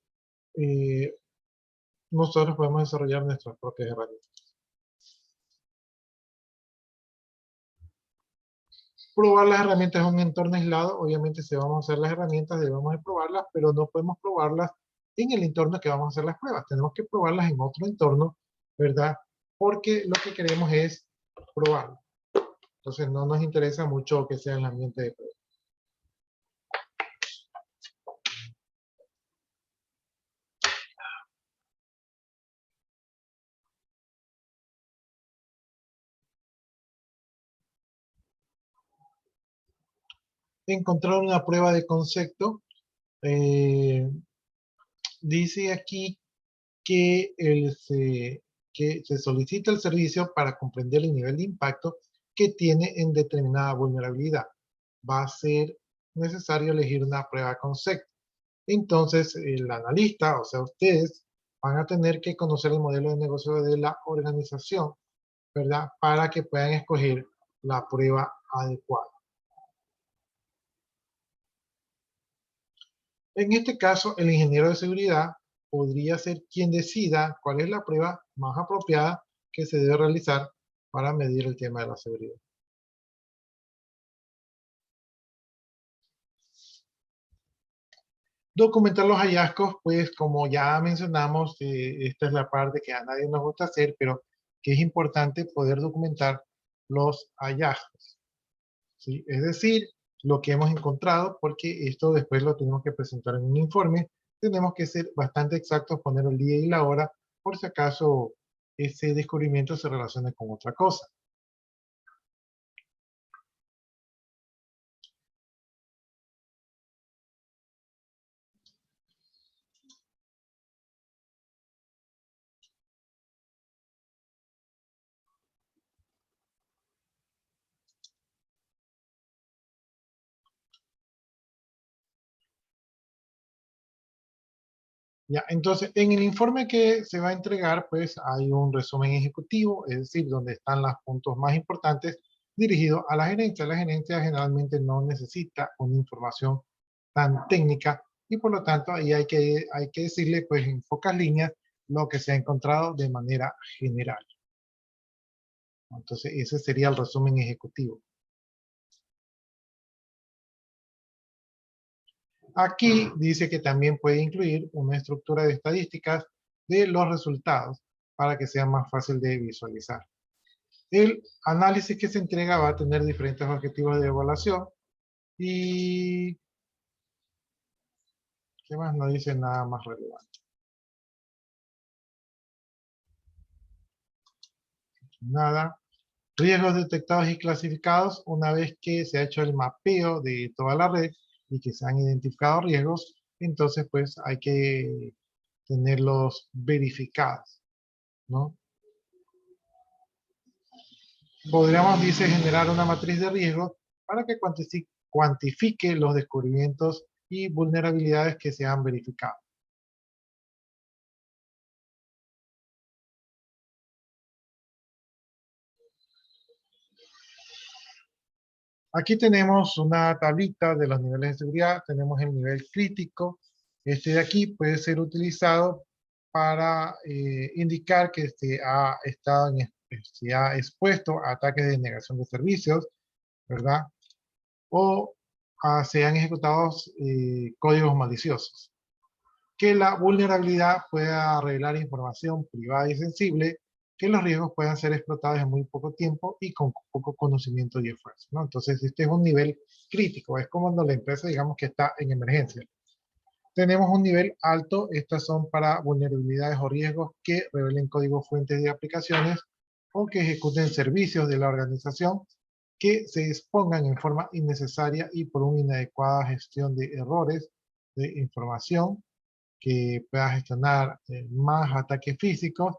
nosotros podemos desarrollar nuestras propias herramientas. Probar las herramientas en un entorno aislado, obviamente si vamos a hacer las herramientas debemos de probarlas, pero no podemos probarlas en el entorno que vamos a hacer las pruebas. Tenemos que probarlas en otro entorno, ¿verdad? Porque lo que queremos es probarlo. Entonces no nos interesa mucho que sea en el ambiente de prueba. Encontrar una prueba de concepto. Dice aquí que, que se solicita el servicio para comprender el nivel de impacto que tiene en determinada vulnerabilidad. Va a ser necesario elegir una prueba de concepto. Entonces, el analista, o sea, ustedes, van a tener que conocer el modelo de negocio de la organización, ¿verdad? Para que puedan escoger la prueba adecuada. En este caso, el ingeniero de seguridad podría ser quien decida cuál es la prueba más apropiada que se debe realizar para medir el tema de la seguridad. Documentar los hallazgos, pues como ya mencionamos, esta es la parte que a nadie nos gusta hacer, pero que es importante poder documentar los hallazgos, ¿sí? Es decir, lo que hemos encontrado, porque esto después lo tenemos que presentar en un informe, tenemos que ser bastante exactos, poner el día y la hora, por si acaso ese descubrimiento se relaciona con otra cosa. Ya, entonces, en el informe que se va a entregar, pues hay un resumen ejecutivo, es decir, donde están los puntos más importantes dirigidos a la gerencia. La gerencia generalmente no necesita una información tan técnica y por lo tanto ahí hay que decirle, pues en pocas líneas, lo que se ha encontrado de manera general. Entonces, ese sería el resumen ejecutivo. Aquí dice que también puede incluir una estructura de estadísticas de los resultados para que sea más fácil de visualizar. El análisis que se entrega va a tener diferentes objetivos de evaluación y ¿qué más? No dice nada más relevante. Nada. Riesgos detectados y clasificados. Una vez que se ha hecho el mapeo de toda la red y que se han identificado riesgos, entonces pues hay que tenerlos verificados, ¿no? Podríamos, dice, generar una matriz de riesgo para que cuantifique los descubrimientos y vulnerabilidades que se han verificado. Aquí tenemos una tablita de los niveles de seguridad. Tenemos el nivel crítico. Este de aquí puede ser utilizado para indicar que se ha expuesto a ataques de negación de servicios, ¿verdad? O sean ejecutados códigos maliciosos. Que la vulnerabilidad pueda revelar información privada y sensible, que los riesgos puedan ser explotados en muy poco tiempo y con poco conocimiento y esfuerzo, ¿no? Entonces, este es un nivel crítico, es como cuando la empresa, digamos, que está en emergencia. Tenemos un nivel alto, estas son para vulnerabilidades o riesgos que revelen código fuentes de aplicaciones o que ejecuten servicios de la organización que se expongan en forma innecesaria y por una inadecuada gestión de errores de información, que pueda gestionar más ataques físicos,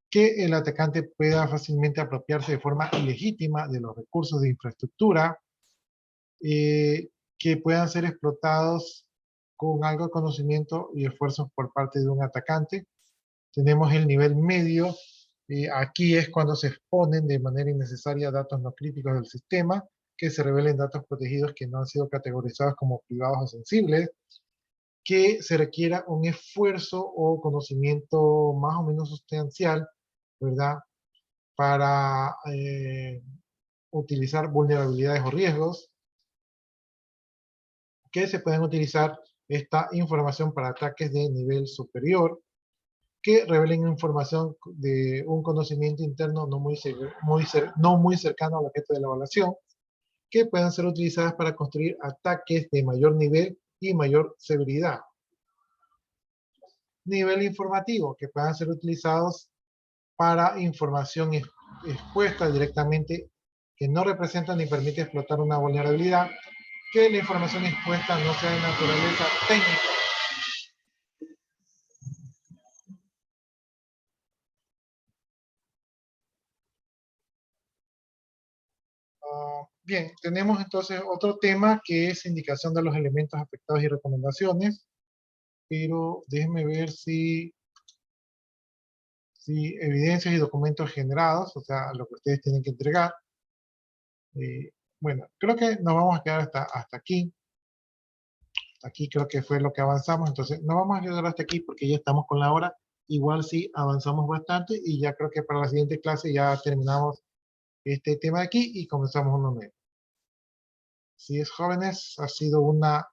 que el atacante pueda fácilmente apropiarse de forma ilegítima de los recursos de infraestructura, que puedan ser explotados con algo de conocimiento y esfuerzos por parte de un atacante. Tenemos el nivel medio. Aquí es cuando se exponen de manera innecesaria datos no críticos del sistema, que se revelen datos protegidos que no han sido categorizados como privados o sensibles, que se requiera un esfuerzo o conocimiento más o menos sustancial, ¿verdad? Para utilizar vulnerabilidades o riesgos, que se pueden utilizar esta información para ataques de nivel superior, que revelen información de un conocimiento interno no muy cercano al objeto de la evaluación, que puedan ser utilizadas para construir ataques de mayor nivel y mayor severidad. Nivel informativo, que puedan ser utilizados para información expuesta directamente, que no representa ni permite explotar una vulnerabilidad, que la información expuesta no sea de naturaleza técnica. Bien, tenemos entonces otro tema que es indicación de los elementos afectados y recomendaciones, pero déjenme ver si evidencias y documentos generados, o sea, lo que ustedes tienen que entregar. Bueno, creo que nos vamos a quedar hasta aquí. Aquí creo que fue lo que avanzamos, entonces no vamos a quedar hasta aquí porque ya estamos con la hora. Igual sí avanzamos bastante y ya creo que para la siguiente clase ya terminamos este tema de aquí y comenzamos uno nuevo. Así es, jóvenes, ha sido una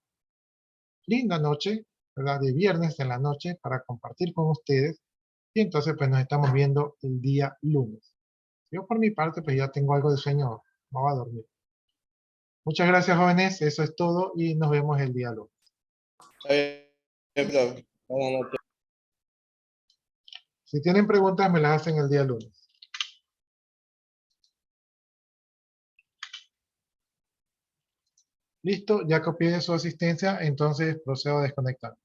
linda noche, ¿verdad? De viernes en la noche para compartir con ustedes. Y entonces pues nos estamos viendo el día lunes. Yo por mi parte pues ya tengo algo de sueño, me voy a dormir. Muchas gracias, jóvenes, eso es todo y nos vemos el día lunes. Buenas noches. Si tienen preguntas me las hacen el día lunes. Listo, ya copié su asistencia, entonces procedo a desconectar.